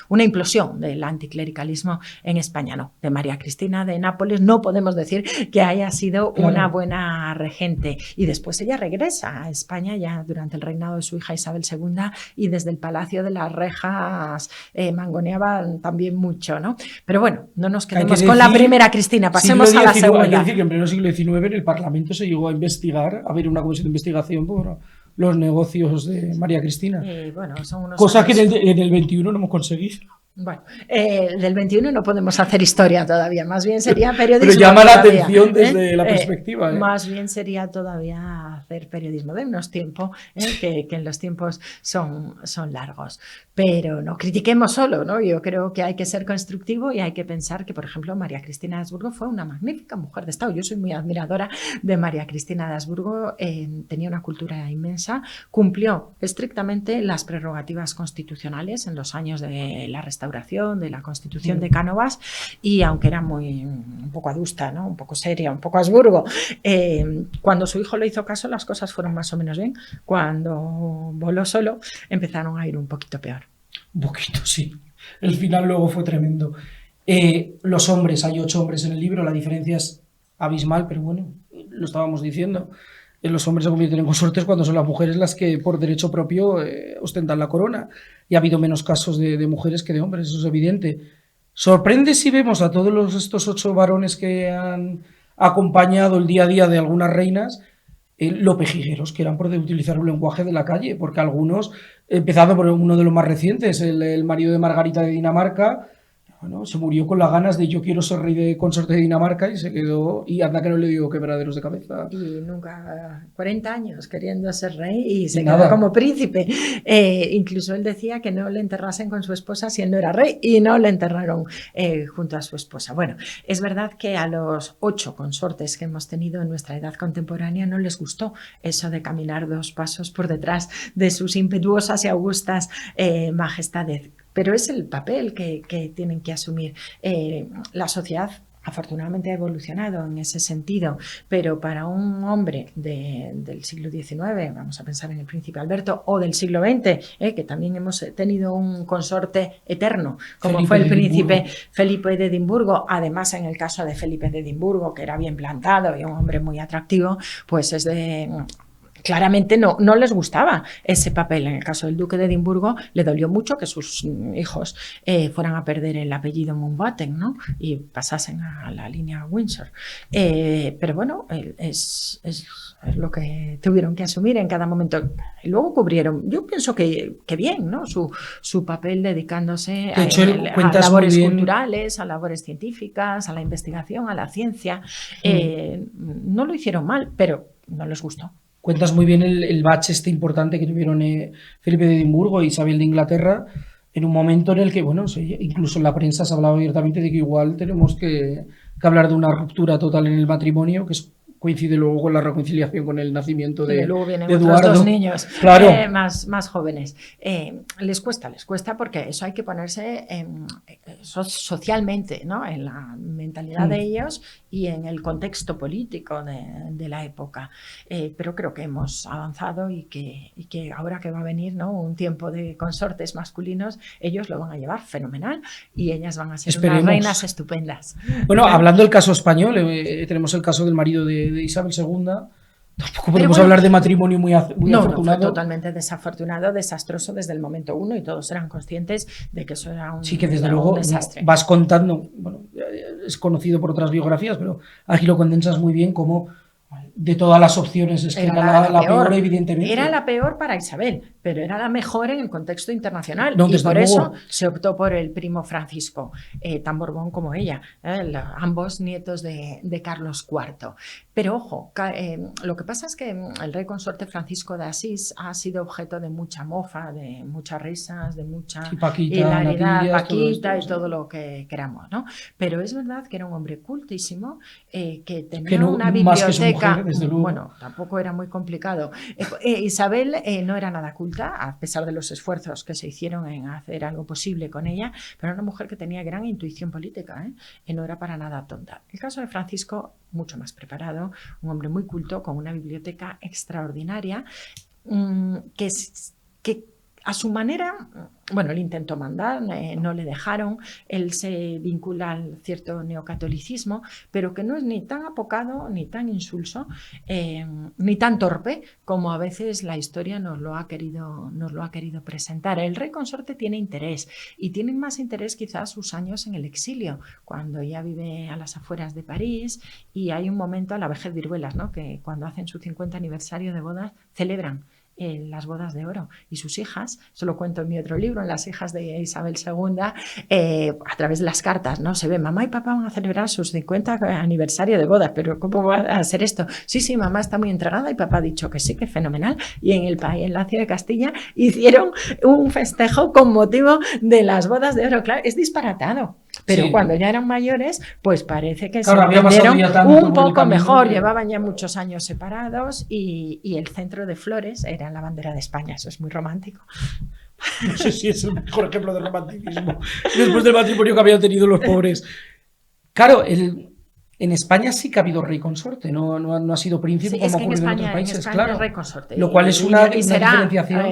S2: una implosión del anticlericalismo en España. No, de María Cristina de Nápoles no podemos decir que haya sido una buena regente. Y después ella regresa a España ya durante el reinado de su hija Isabel II y desde el Palacio de las Rejas mangoneaban también mucho, ¿no? Pero bueno, no nos quedemos con la primera Cristina, pasemos a la segunda.
S1: Hay que decir que en pleno siglo XIX en el Parlamento se llegó a investigar, a haber una comisión de investigación por los negocios de María Cristina.
S2: Bueno, son unos
S1: cosa que en el 21 no hemos conseguido.
S2: Bueno, del 21 no podemos hacer historia todavía, más bien sería periodismo.
S1: Pero llama
S2: todavía,
S1: la atención desde la perspectiva.
S2: Más bien sería todavía hacer periodismo de unos tiempos, que en los tiempos son largos. Pero no critiquemos solo, ¿no? Yo creo que hay que ser constructivo y hay que pensar que, por ejemplo, María Cristina de Habsburgo fue una magnífica mujer de Estado. Yo soy muy admiradora de María Cristina de Habsburgo, tenía una cultura inmensa, cumplió estrictamente las prerrogativas constitucionales en los años de la Restauración, de la Constitución de Cánovas, y aunque era un poco adusta, ¿no? Un poco seria, un poco Habsburgo, cuando su hijo le hizo caso las cosas fueron más o menos bien. Cuando voló solo empezaron a ir un poquito peor.
S1: Un poquito, sí. El final luego fue tremendo. Los hombres, hay 8 hombres en el libro, la diferencia es abismal, pero bueno, lo estábamos diciendo. Los hombres se convierten en consortes cuando son las mujeres las que por derecho propio ostentan la corona. Y ha habido menos casos de mujeres que de hombres, eso es evidente. Sorprende si vemos a todos estos 8 varones que han acompañado el día a día de algunas reinas, lo pejigueros que eran por utilizar un lenguaje de la calle, porque algunos, empezando por uno de los más recientes, el marido de Margarita de Dinamarca, bueno, se murió con las ganas de yo quiero ser rey de consorte de Dinamarca y se quedó, y anda que no le dio quebraderos de cabeza.
S2: Y nunca, 40 años queriendo ser rey y se quedó como príncipe. Incluso él decía que no le enterrasen con su esposa si él no era rey, y no le enterraron junto a su esposa. Bueno, es verdad que a los 8 consortes que hemos tenido en nuestra edad contemporánea no les gustó eso de caminar 2 pasos por detrás de sus impetuosas y augustas majestades. Pero es el papel que tienen que asumir. La sociedad afortunadamente ha evolucionado en ese sentido, pero para un hombre del siglo XIX, vamos a pensar en el príncipe Alberto, o del siglo XX, que también hemos tenido un consorte eterno, como fue el príncipe Felipe de Edimburgo, además en el caso de Felipe de Edimburgo, que era bien plantado y un hombre muy atractivo, pues es de... Claramente no les gustaba ese papel. En el caso del duque de Edimburgo le dolió mucho que sus hijos fueran a perder el apellido Mountbatten, ¿no? Y pasasen a la línea Windsor. Pero bueno, es lo que tuvieron que asumir en cada momento. Y luego cubrieron, yo pienso que bien, ¿no? Su papel dedicándose a labores culturales, a labores científicas, a la investigación, a la ciencia. No lo hicieron mal, pero no les gustó.
S1: Cuentas muy bien el bache importante que tuvieron Felipe de Edimburgo e Isabel de Inglaterra, en un momento en el que, bueno, incluso en la prensa se hablaba abiertamente de que igual tenemos que hablar de una ruptura total en el matrimonio, que coincide luego con la reconciliación con el nacimiento de Eduardo.
S2: Y luego vienen otros 2 niños, claro, más jóvenes. Les cuesta porque eso hay que ponerse socialmente, ¿no? En la mentalidad de ellos y en el contexto político de la época. Pero creo que hemos avanzado y que ahora que va a venir, ¿no? Un tiempo de consortes masculinos, ellos lo van a llevar fenomenal y ellas van a ser unas reinas estupendas.
S1: Bueno, hablando del caso español, tenemos el caso del marido de Isabel II, Tampoco podemos hablar de matrimonio muy
S2: No,
S1: afortunado.
S2: fue totalmente desafortunado, desastroso desde el momento uno y todos eran conscientes de que eso era un,
S1: Sí, que desde luego
S2: desastre.
S1: vas contando, bueno, es conocido por otras biografías, pero aquí lo condensas muy bien como de todas las opciones es que era la peor, evidentemente.
S2: Era la peor para Isabel, pero era la mejor en el contexto internacional.
S1: No,
S2: y por
S1: luego.
S2: eso se optó por el primo Francisco, tan Borbón como ella, ambos nietos de Carlos IV. Pero ojo, lo que pasa es que el rey consorte Francisco de Asís ha sido objeto de mucha mofa, de muchas risas, de mucha hilaridad, Paquita y todo lo que queramos, ¿no? Pero es verdad que era un hombre cultísimo, que tenía una biblioteca. Bueno, tampoco era muy complicado. Isabel no era nada culta, a pesar de los esfuerzos que se hicieron en hacer algo posible con ella, pero era una mujer que tenía gran intuición política, y no era para nada tonta. El caso de Francisco, mucho más preparado, un hombre muy culto, con una biblioteca extraordinaria, que a su manera, bueno, él intentó mandar, no le dejaron, él se vincula al cierto neocatolicismo, pero que no es ni tan apocado, ni tan insulso, ni tan torpe como a veces la historia nos lo ha querido presentar. El rey consorte tiene interés, y tiene más interés quizás sus años en el exilio, cuando ya vive a las afueras de París, y hay un momento a la vejez viruelas, ¿no?, que cuando hacen su 50 aniversario de bodas, celebran las bodas de oro, y sus hijas, eso lo cuento en mi otro libro, en Las hijas de Isabel II, a través de las cartas, ¿no? Se ve, mamá y papá van a celebrar sus 50 aniversario de bodas, pero ¿cómo va a ser esto? Sí, mamá está muy entregada y papá ha dicho que sí, que fenomenal, y en el país, en la ciudad de Castilla, hicieron un festejo con motivo de las bodas de oro. Claro, es disparatado, pero cuando ya eran mayores, pues parece que se entendieron un poco mejor, llevaban ya muchos años separados, y el centro de flores era la bandera de España. Eso es muy romántico.
S1: No sé si es el mejor ejemplo de romanticismo después del matrimonio que habían tenido los pobres. Claro, en España sí que ha habido rey consorte, no ha sido príncipe, como ocurre en otros países, claro.
S2: Es rey consorte,
S1: lo cual es una
S2: diferenciación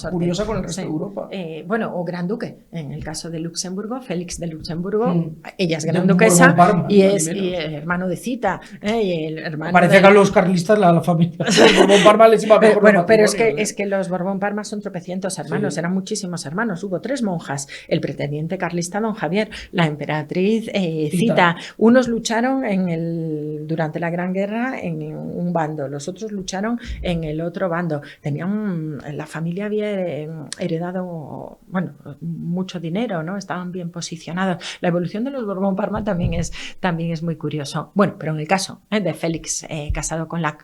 S1: curiosa con el resto de Europa.
S2: Bueno, o gran duque, en el caso de Luxemburgo, Félix de Luxemburgo, ella es gran duquesa y es hermano de Cita, y el hermano
S1: parece que a los carlistas la familia Borbón-Parma les iba mejor.
S2: Bueno, pero es que los Borbón-Parma son tropecientos hermanos, eran muchísimos hermanos, hubo 3 monjas, el pretendiente carlista don Javier, la emperatriz Cita. Unos lucharon durante la Gran Guerra en un bando, los otros lucharon en el otro bando. La familia había heredado, bueno, mucho dinero, ¿no? Estaban bien posicionados. La evolución de los Borbón-Parma también es muy curioso. Bueno, pero en el caso de Félix, casado con la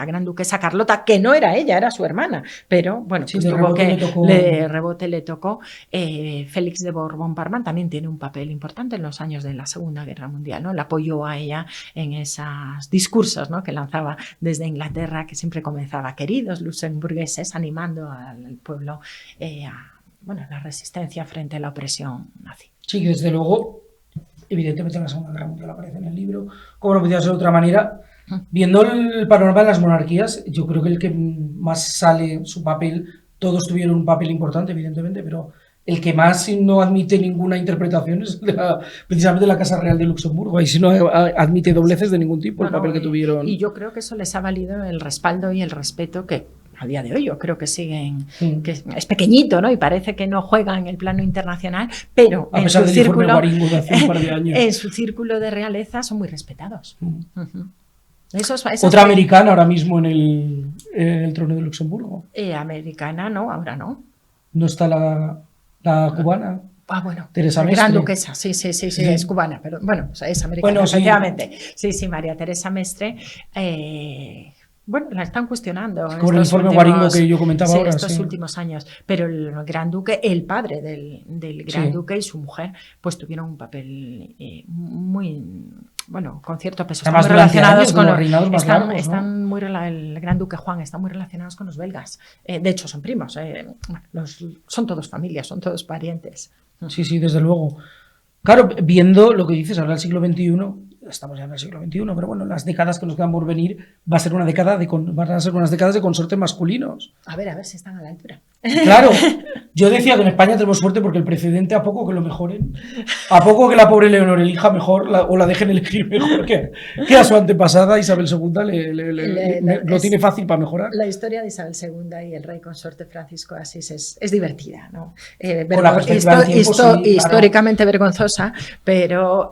S2: gran duquesa Carlota, que no era ella, era su hermana, pero bueno, pues de rebote le tocó. Félix de Borbón-Parma también tiene un papel importante en los años de la Segunda Guerra Mundial, ¿no? La apoyó a ella en esos discursos, ¿no?, que lanzaba desde Inglaterra, que siempre comenzaba: queridos luxemburgueses, animando al pueblo a la resistencia frente a la opresión nazi.
S1: Sí, desde luego, evidentemente en la Segunda Guerra Mundial aparece en el libro, como no podía ser de otra manera. Viendo el panorama de las monarquías, yo creo que el que más sale su papel, todos tuvieron un papel importante, evidentemente, pero el que más no admite ninguna interpretación es precisamente la Casa Real de Luxemburgo. Ahí sí no admite dobleces de ningún tipo el papel que tuvieron.
S2: Y yo creo que eso les ha valido el respaldo y el respeto que a día de hoy yo creo que siguen, que es pequeñito, ¿no? Y parece que no juega en el plano internacional, pero
S1: a pesar del informe Guaringo de hace un par de años,
S2: en su círculo de realeza son muy respetados.
S1: Otra americana ahora mismo en el trono de Luxemburgo.
S2: Americana no, ahora no.
S1: No está la cubana.
S2: Bueno,
S1: Teresa Mestre.
S2: Gran duquesa, sí, es cubana, pero bueno, es americana, efectivamente. Sí, María Teresa Mestre. La están cuestionando.
S1: Con el informe Guaringo que yo comentaba ahora.
S2: Estos últimos años. Pero el gran duque, el padre del gran duque y su mujer, pues tuvieron un papel muy, con cierto peso. Están muy relacionados con el gran duque Juan está muy relacionados con los belgas. De hecho, son primos. Son todos familias, son todos parientes.
S1: Sí, desde luego. Claro, viendo lo que dices ahora del siglo XXI, estamos ya en el siglo XXI, pero bueno, las décadas que nos quedan por venir van a ser unas décadas de consortes masculinos.
S2: A ver si están a la altura.
S1: Claro, yo decía que en España tenemos suerte porque el precedente, a poco que lo mejoren, a poco que la pobre Leonor elija mejor o la dejen elegir mejor que a su antepasada Isabel II, lo tiene fácil para mejorar.
S2: La historia de Isabel II y el rey consorte Francisco de Asís es divertida, ¿no? Históricamente vergonzosa, pero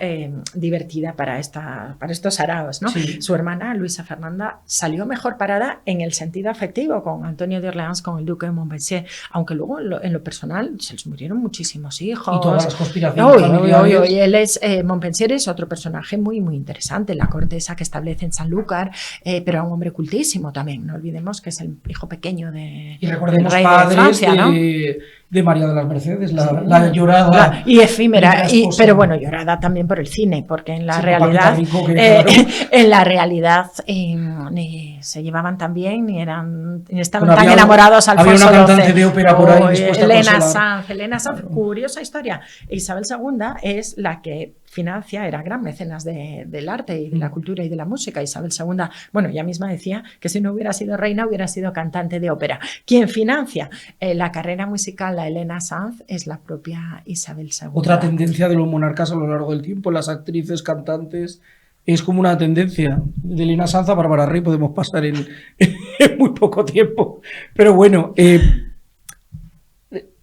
S2: divertida para estos saraos, ¿no? Sí. Su hermana, Luisa Fernanda, salió mejor parada en el sentido afectivo con Antonio de Orleans, con el duque de Montpensier, aunque luego en lo personal se les murieron muchísimos hijos.
S1: Y todas las conspiraciones.
S2: Él es, Montpensier es otro personaje muy, muy interesante, la cortesa que establece en Sanlúcar, pero era un hombre cultísimo también, no olvidemos que es el hijo pequeño del rey de Francia, ¿no?
S1: De María de las Mercedes, la llorada.
S2: Y efímera, pero bueno, llorada también por el cine, porque en la realidad, en la realidad se llevaban tan bien, ni estaban tan enamorados Alfonso XII.
S1: Había una cantante de ópera por ahí dispuesta
S2: Elena Sanz, curiosa historia. Isabel II es la que financia, era gran mecenas del arte y de la cultura y de la música. Isabel II, bueno, ella misma decía que si no hubiera sido reina hubiera sido cantante de ópera. Quien financia la carrera musical, la Elena Sanz, es la propia Isabel II.
S1: Otra tendencia de los monarcas a lo largo del tiempo, las actrices, cantantes, es como una tendencia. De Elena Sanz a Bárbara Rey podemos pasar en muy poco tiempo. Pero bueno,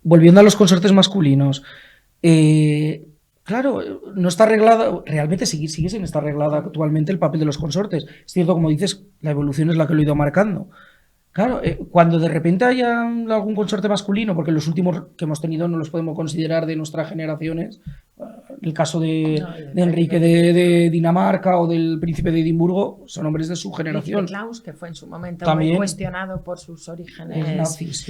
S1: volviendo a los consortes masculinos, claro, no está arreglada, realmente sigue sin estar arreglada actualmente el papel de los consortes. Es cierto, como dices, la evolución es la que lo ha ido marcando. Claro, cuando de repente haya algún consorte masculino, porque los últimos que hemos tenido no los podemos considerar de nuestras generaciones, el caso de Enrique de Dinamarca o del príncipe de Edimburgo, son hombres de su generación.
S2: Klaus, que fue en su momento muy cuestionado por sus orígenes nazis.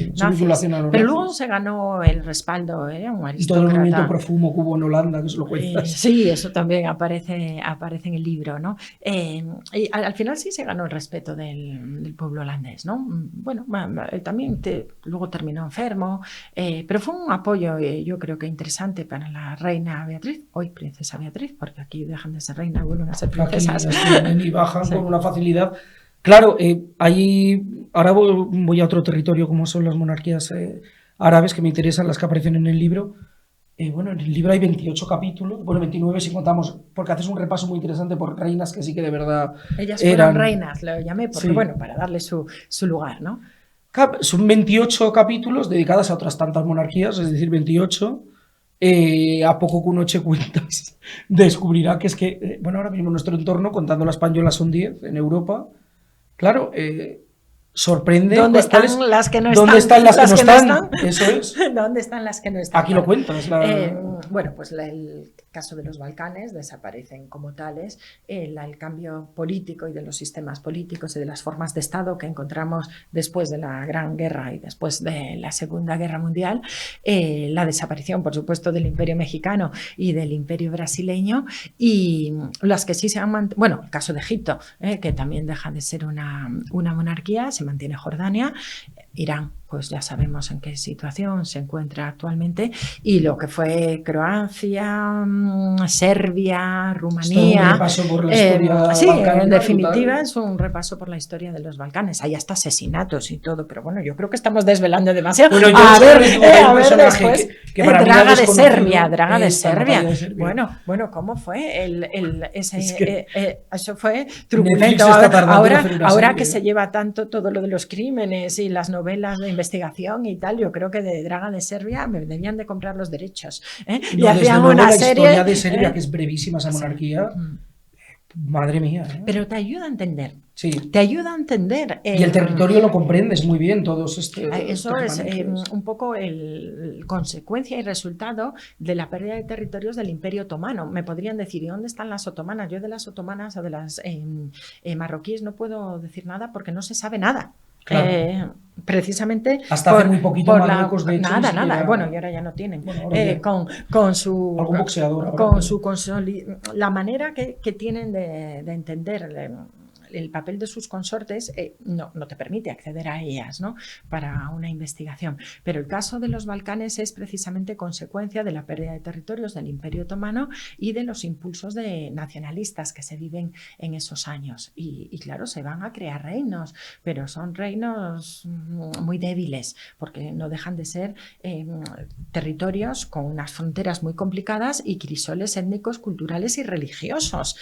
S2: Pero luego se ganó el respaldo, un aristócrata.
S1: Y todo el movimiento profumo que hubo en Holanda, que se lo cuentas.
S2: Sí, eso también aparece en el libro, ¿no? Y al final sí se ganó el respeto del pueblo holandés, ¿no? Bueno, también luego terminó enfermo, pero fue un apoyo, yo creo que interesante para la reina Beatriz, hoy princesa Beatriz, porque aquí dejan de ser reina y vuelven a ser princesas.
S1: Y bajan con una facilidad. Claro, ahora voy a otro territorio como son las monarquías árabes que me interesan, las que aparecen en el libro. Bueno, en el libro hay 28 capítulos, bueno, 29 si contamos, porque haces un repaso muy interesante por reinas que sí que de verdad
S2: ellas fueron reinas, lo llamé, porque bueno, para darle su lugar, ¿no?
S1: Son 28 capítulos dedicados a otras tantas monarquías, es decir, 28. A poco que uno eche cuentas, descubrirá que es que, bueno, ahora mismo en nuestro entorno, contando la española, son 10 en Europa. Claro, sorprende.
S2: ¿Dónde están las que no están?
S1: ¿Dónde están las que no están? Eso es.
S2: ¿Dónde están las que no están?
S1: Aquí lo cuentas.
S2: Bueno, pues el caso de los Balcanes desaparecen como tales. El cambio político y de los sistemas políticos y de las formas de Estado que encontramos después de la Gran Guerra y después de la Segunda Guerra Mundial. La desaparición, por supuesto, del Imperio Mexicano y del Imperio Brasileño. Y las que sí se han mantenido. Bueno, el caso de Egipto, que también deja de ser una monarquía. Se mantiene Jordania, Irán, pues ya sabemos en qué situación se encuentra actualmente, y lo que fue Croacia, Serbia, Rumanía.
S1: Es un repaso por la historia
S2: sí,
S1: balcánica,
S2: en definitiva
S1: total.
S2: Es un repaso por la historia de los Balcanes. Hay hasta asesinatos y todo, pero bueno, yo creo que estamos desvelando demasiado.
S1: Bueno,
S2: a ver después. Draga de Serbia. Bueno, ¿cómo fue eso fue truculento. Ahora que se lleva tanto todo lo de los crímenes y las novelas de investigación y tal, yo creo que de Draga de Serbia me debían de comprar los derechos.
S1: Y hacían una serie. La historia de Serbia, que es brevísima esa monarquía. Madre mía.
S2: Pero te ayuda a entender.
S1: Sí.
S2: Te ayuda a entender.
S1: Y el territorio lo comprendes muy bien, todos
S2: eso es un poco consecuencia y resultado de la pérdida de territorios del Imperio Otomano. Me podrían decir, ¿y dónde están las otomanas? Yo de las otomanas o de las marroquíes no puedo decir nada porque no se sabe nada. Claro. Precisamente
S1: hasta hace muy poquito Marruecos de hecho
S2: nada. Bueno, y ahora ya no tienen. Con su
S1: algún boxeador
S2: con su la manera que tienen de entender el papel de sus consortes no te permite acceder a ellas, ¿no?, para una investigación. Pero el caso de los Balcanes es precisamente consecuencia de la pérdida de territorios del Imperio Otomano y de los impulsos nacionalistas que se viven en esos años. Y claro, se van a crear reinos, pero son reinos muy débiles, porque no dejan de ser territorios con unas fronteras muy complicadas y crisoles étnicos, culturales y religiosos.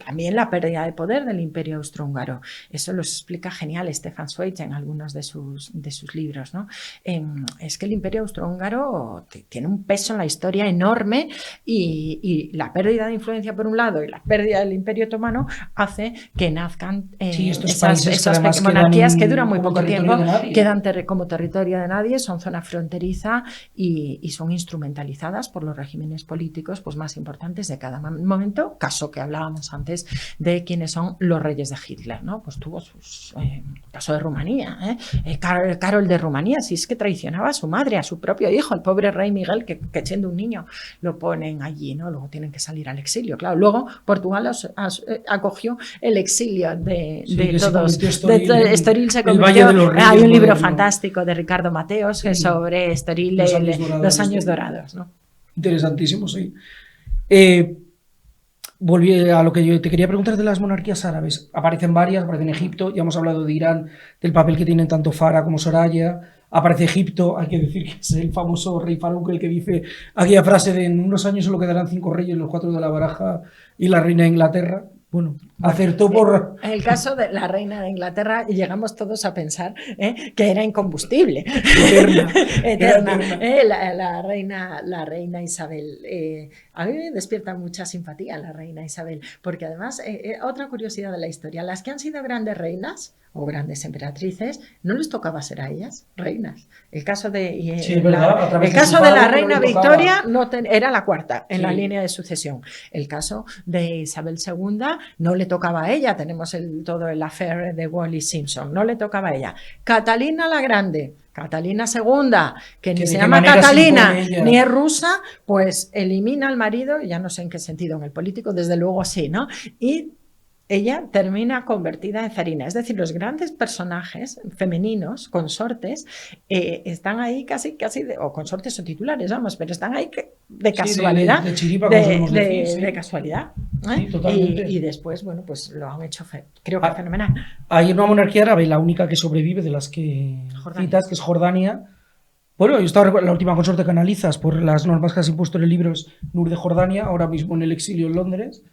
S2: También la pérdida de poder del Imperio Austrohúngaro. Eso lo explica genial Stefan Zweig en algunos de sus libros, ¿no? Es que el Imperio Austrohúngaro tiene un peso en la historia enorme y la pérdida de influencia por un lado y la pérdida del Imperio Otomano hace que nazcan esas monarquías que duran muy poco tiempo, quedan como territorio de nadie, son zona fronteriza y son instrumentalizadas por los regímenes políticos pues, más importantes de cada momento, caso que hablábamos antes de quiénes son los reyes de Hitler, ¿no? Pues tuvo caso de Rumanía, Carol de Rumanía, si es que traicionaba a su madre, a su propio hijo, el pobre rey Miguel, que siendo un niño lo ponen allí, ¿no? Luego tienen que salir al exilio, claro. Luego Portugal acogió el exilio de todos. Estoril se convirtió. Hay un libro fantástico de Ricardo Mateos sobre Estoril, los años dorados, ¿no?
S1: Interesantísimo, sí. Volví a lo que yo te quería preguntar de las monarquías árabes. Aparecen varias, aparece en Egipto, ya hemos hablado de Irán, del papel que tienen tanto Farah como Soraya. Aparece Egipto, hay que decir que es el famoso rey Farouk el que dice aquella frase de en unos años solo quedarán 5 reyes, los 4 de la baraja y la reina de Inglaterra. Bueno, acertó por...
S2: En el caso de la reina de Inglaterra llegamos todos a pensar que era incombustible. Eterna. La reina Isabel. A mí me despierta mucha simpatía la reina Isabel, porque además, otra curiosidad de la historia, las que han sido grandes reinas o grandes emperatrices, no les tocaba ser a ellas reinas. El caso de, la reina Victoria era la cuarta en la línea de sucesión. El caso de Isabel II no le tocaba a ella. Tenemos todo el affair de Wallis Simpson. No le tocaba a ella. Catalina la Grande, Catalina II, que ni se llama Catalina ni es rusa, pues elimina al marido, ya no sé en qué sentido, en el político desde luego sí, ¿no? Y ella termina convertida en zarina. Es decir, los grandes personajes femeninos, consortes, están ahí casi o consortes o titulares, vamos, pero están ahí de casualidad.
S1: De chiripa,
S2: de casualidad.
S1: Sí, totalmente.
S2: Y después, bueno, pues lo han hecho, creo que fenomenal.
S1: Hay una monarquía árabe, la única que sobrevive de las que citas, que es Jordania. Bueno, yo estaba la última consorte que analizas por las normas que has impuesto en el libro es Nur de Jordania, ahora mismo en el exilio en Londres.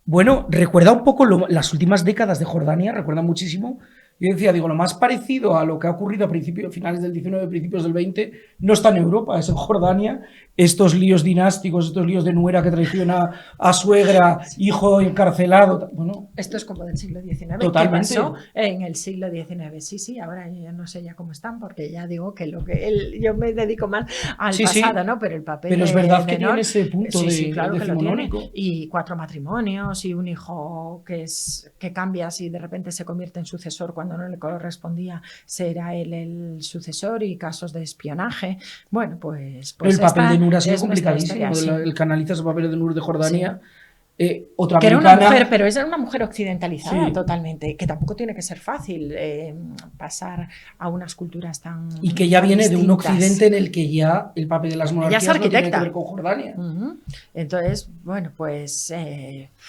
S1: Bueno, recuerda un poco las últimas décadas de Jordania, recuerda muchísimo. Yo decía, lo más parecido a lo que ha ocurrido a finales del 19, principios del 20, no está en Europa, es en Jordania. Estos líos dinásticos, estos líos de nuera que traiciona a suegra, hijo encarcelado. Bueno,
S2: esto es como del siglo XIX.
S1: Totalmente.
S2: ¿Qué pasó en el siglo XIX? Sí, ahora ya no sé ya cómo están, porque ya digo que yo me dedico más al pasado, ¿no? Pero el papel.
S1: Pero es verdad que tiene ese punto
S2: claro que lo tiene.
S1: decimonónico.
S2: Y 4 matrimonios y un hijo que cambia y de repente se convierte en sucesor cuando no le correspondía será él el sucesor, y casos de espionaje. Bueno, pues
S1: el papel de Nur ha sido complicadísimo. El que analiza el papel de Nur de Jordania. Otra
S2: que
S1: americana,
S2: era una mujer, pero es una mujer occidentalizada totalmente, que tampoco tiene que ser fácil pasar a unas culturas tan
S1: y que ya viene
S2: distintas.
S1: De un occidente en el que ya el papel de las monarquías
S2: ya es arquitecta.
S1: No tiene que ver con Jordania.
S2: Entonces, bueno, pues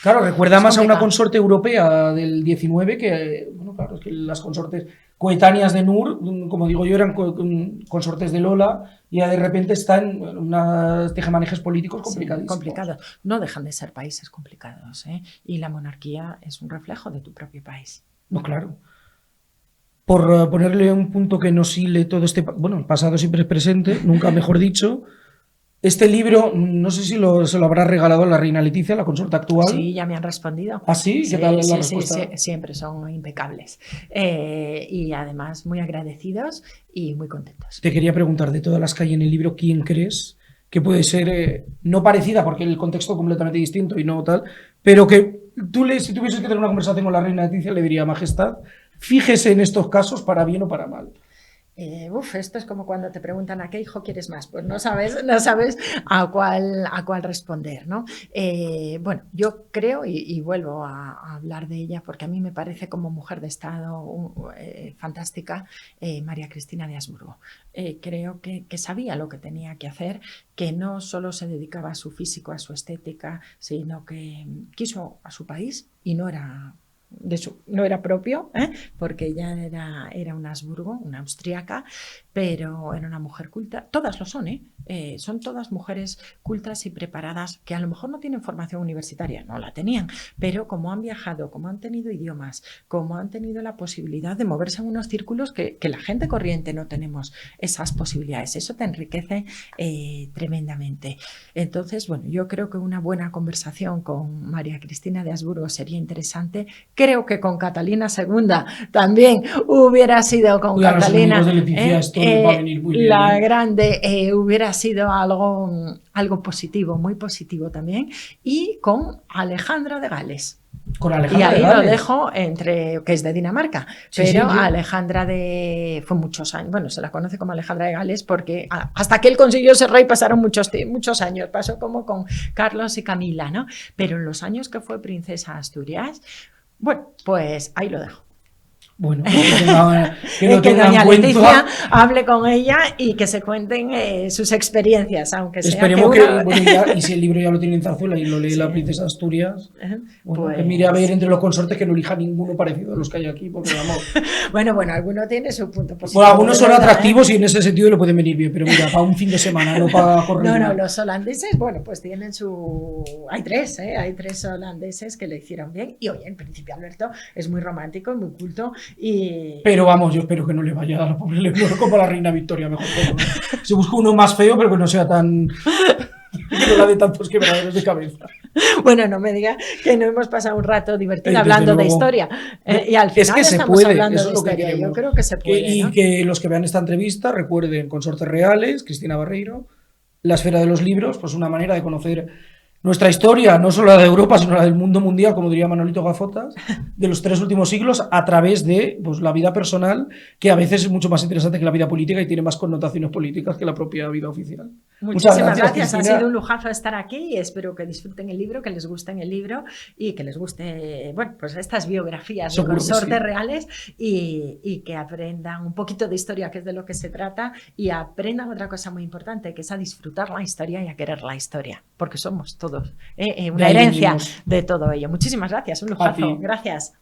S1: claro, recuerda más a una consorte europea del 19 que, bueno, claro, es que las consortes coetáneas de Nur, como digo yo, eran consortes de Lola, y ya de repente están en unos tejemanejes políticos complicadísimos.
S2: Complicados. No dejan de ser países complicados, y la monarquía es un reflejo de tu propio país.
S1: No, claro. Por ponerle un punto que nos hile todo el pasado siempre es presente, nunca mejor dicho. Este libro, no sé si se lo habrá regalado a la reina Leticia, la consorte actual.
S2: Sí, ya me han respondido.
S1: ¿Ah, sí? ¿Qué tal la respuesta?
S2: Sí, siempre son impecables. Y además muy agradecidos y muy contentos.
S1: Te quería preguntar, de todas las que hay en el libro, ¿quién crees que puede ser, no parecida, porque el contexto es completamente distinto y no tal, pero que si tuvieses que tener una conversación con la reina Leticia, le diría, Majestad, fíjese en estos casos para bien o para mal?
S2: Esto es como cuando te preguntan a qué hijo quieres más, pues no sabes a cuál responder, ¿no? Bueno, yo creo, y vuelvo a hablar de ella, porque a mí me parece como mujer de Estado fantástica, María Cristina de Habsburgo. Creo que sabía lo que tenía que hacer, que no solo se dedicaba a su físico, a su estética, sino que quiso a su país y no era propio, porque ella era una Habsburgo, una austríaca, pero era una mujer culta. Todas lo son, son todas mujeres cultas y preparadas que a lo mejor no tienen formación universitaria, no la tenían, pero como han viajado, como han tenido idiomas, como han tenido la posibilidad de moverse en unos círculos que la gente corriente no tenemos esas posibilidades. Eso te enriquece tremendamente. Entonces, bueno, yo creo que una buena conversación con María Cristina de Habsburgo sería interesante. Creo que con Catalina II también hubiera sido con Catalina la Grande, hubiera sido algo positivo, muy positivo también, y con Alejandra de Gales.
S1: Con Alejandra
S2: y ahí
S1: de Gales.
S2: Lo dejo que es de Dinamarca, sí, pero sí. Alejandra fue muchos años, bueno, se la conoce como Alejandra de Gales porque hasta que él consiguió ser rey pasaron muchos años, pasó como con Carlos y Camila, ¿no? Pero en los años que fue princesa de Asturias, bueno, pues ahí lo dejo.
S1: Bueno, que
S2: doña Leticia hable con ella y que se cuenten sus experiencias, aunque sea
S1: esperemos que y si el libro ya lo tiene en Zarzuela y lo lee la princesa de Asturias, bueno, que mire a ver entre los consortes que no elija ninguno parecido a los que hay aquí, porque vamos.
S2: bueno, alguno tiene su punto positivo.
S1: Bueno, algunos son atractivos y en ese sentido le pueden venir bien, pero mira, para un fin de semana, no para correr.
S2: No, los holandeses, bueno, pues tienen hay tres holandeses que le hicieron bien, y oye, el príncipe Alberto es muy romántico, muy culto.
S1: Pero vamos, yo espero que no le vaya a la pobre Leonor como a la reina Victoria, mejor que no. Se busca uno más feo, pero que no sea tan... que no la de tantos quebraderos de cabeza.
S2: Bueno, no me diga que no hemos pasado un rato divertido hablando de historia. Y al final
S1: es que
S2: estamos
S1: se puede,
S2: hablando
S1: eso
S2: de
S1: es lo que
S2: historia.
S1: queremos.
S2: Yo creo que se puede.
S1: Y que los que vean esta entrevista recuerden Consortes Reales, Cristina Barreiro, La Esfera de los Libros, pues una manera de conocer nuestra historia, no solo la de Europa, sino la del mundo mundial, como diría Manolito Gafotas, de los 3 últimos siglos, a través de pues, la vida personal, que a veces es mucho más interesante que la vida política y tiene más connotaciones políticas que la propia vida oficial.
S2: Muchísimas gracias. Ha sido un lujazo estar aquí y espero que disfruten el libro, que les guste el libro y que les guste, bueno, pues estas biografías de consortes reales y que aprendan un poquito de historia, que es de lo que se trata, y aprendan otra cosa muy importante, que es a disfrutar la historia y a querer la historia, porque somos todos una herencia de todo ello. Muchísimas gracias, un lujazo. Gracias.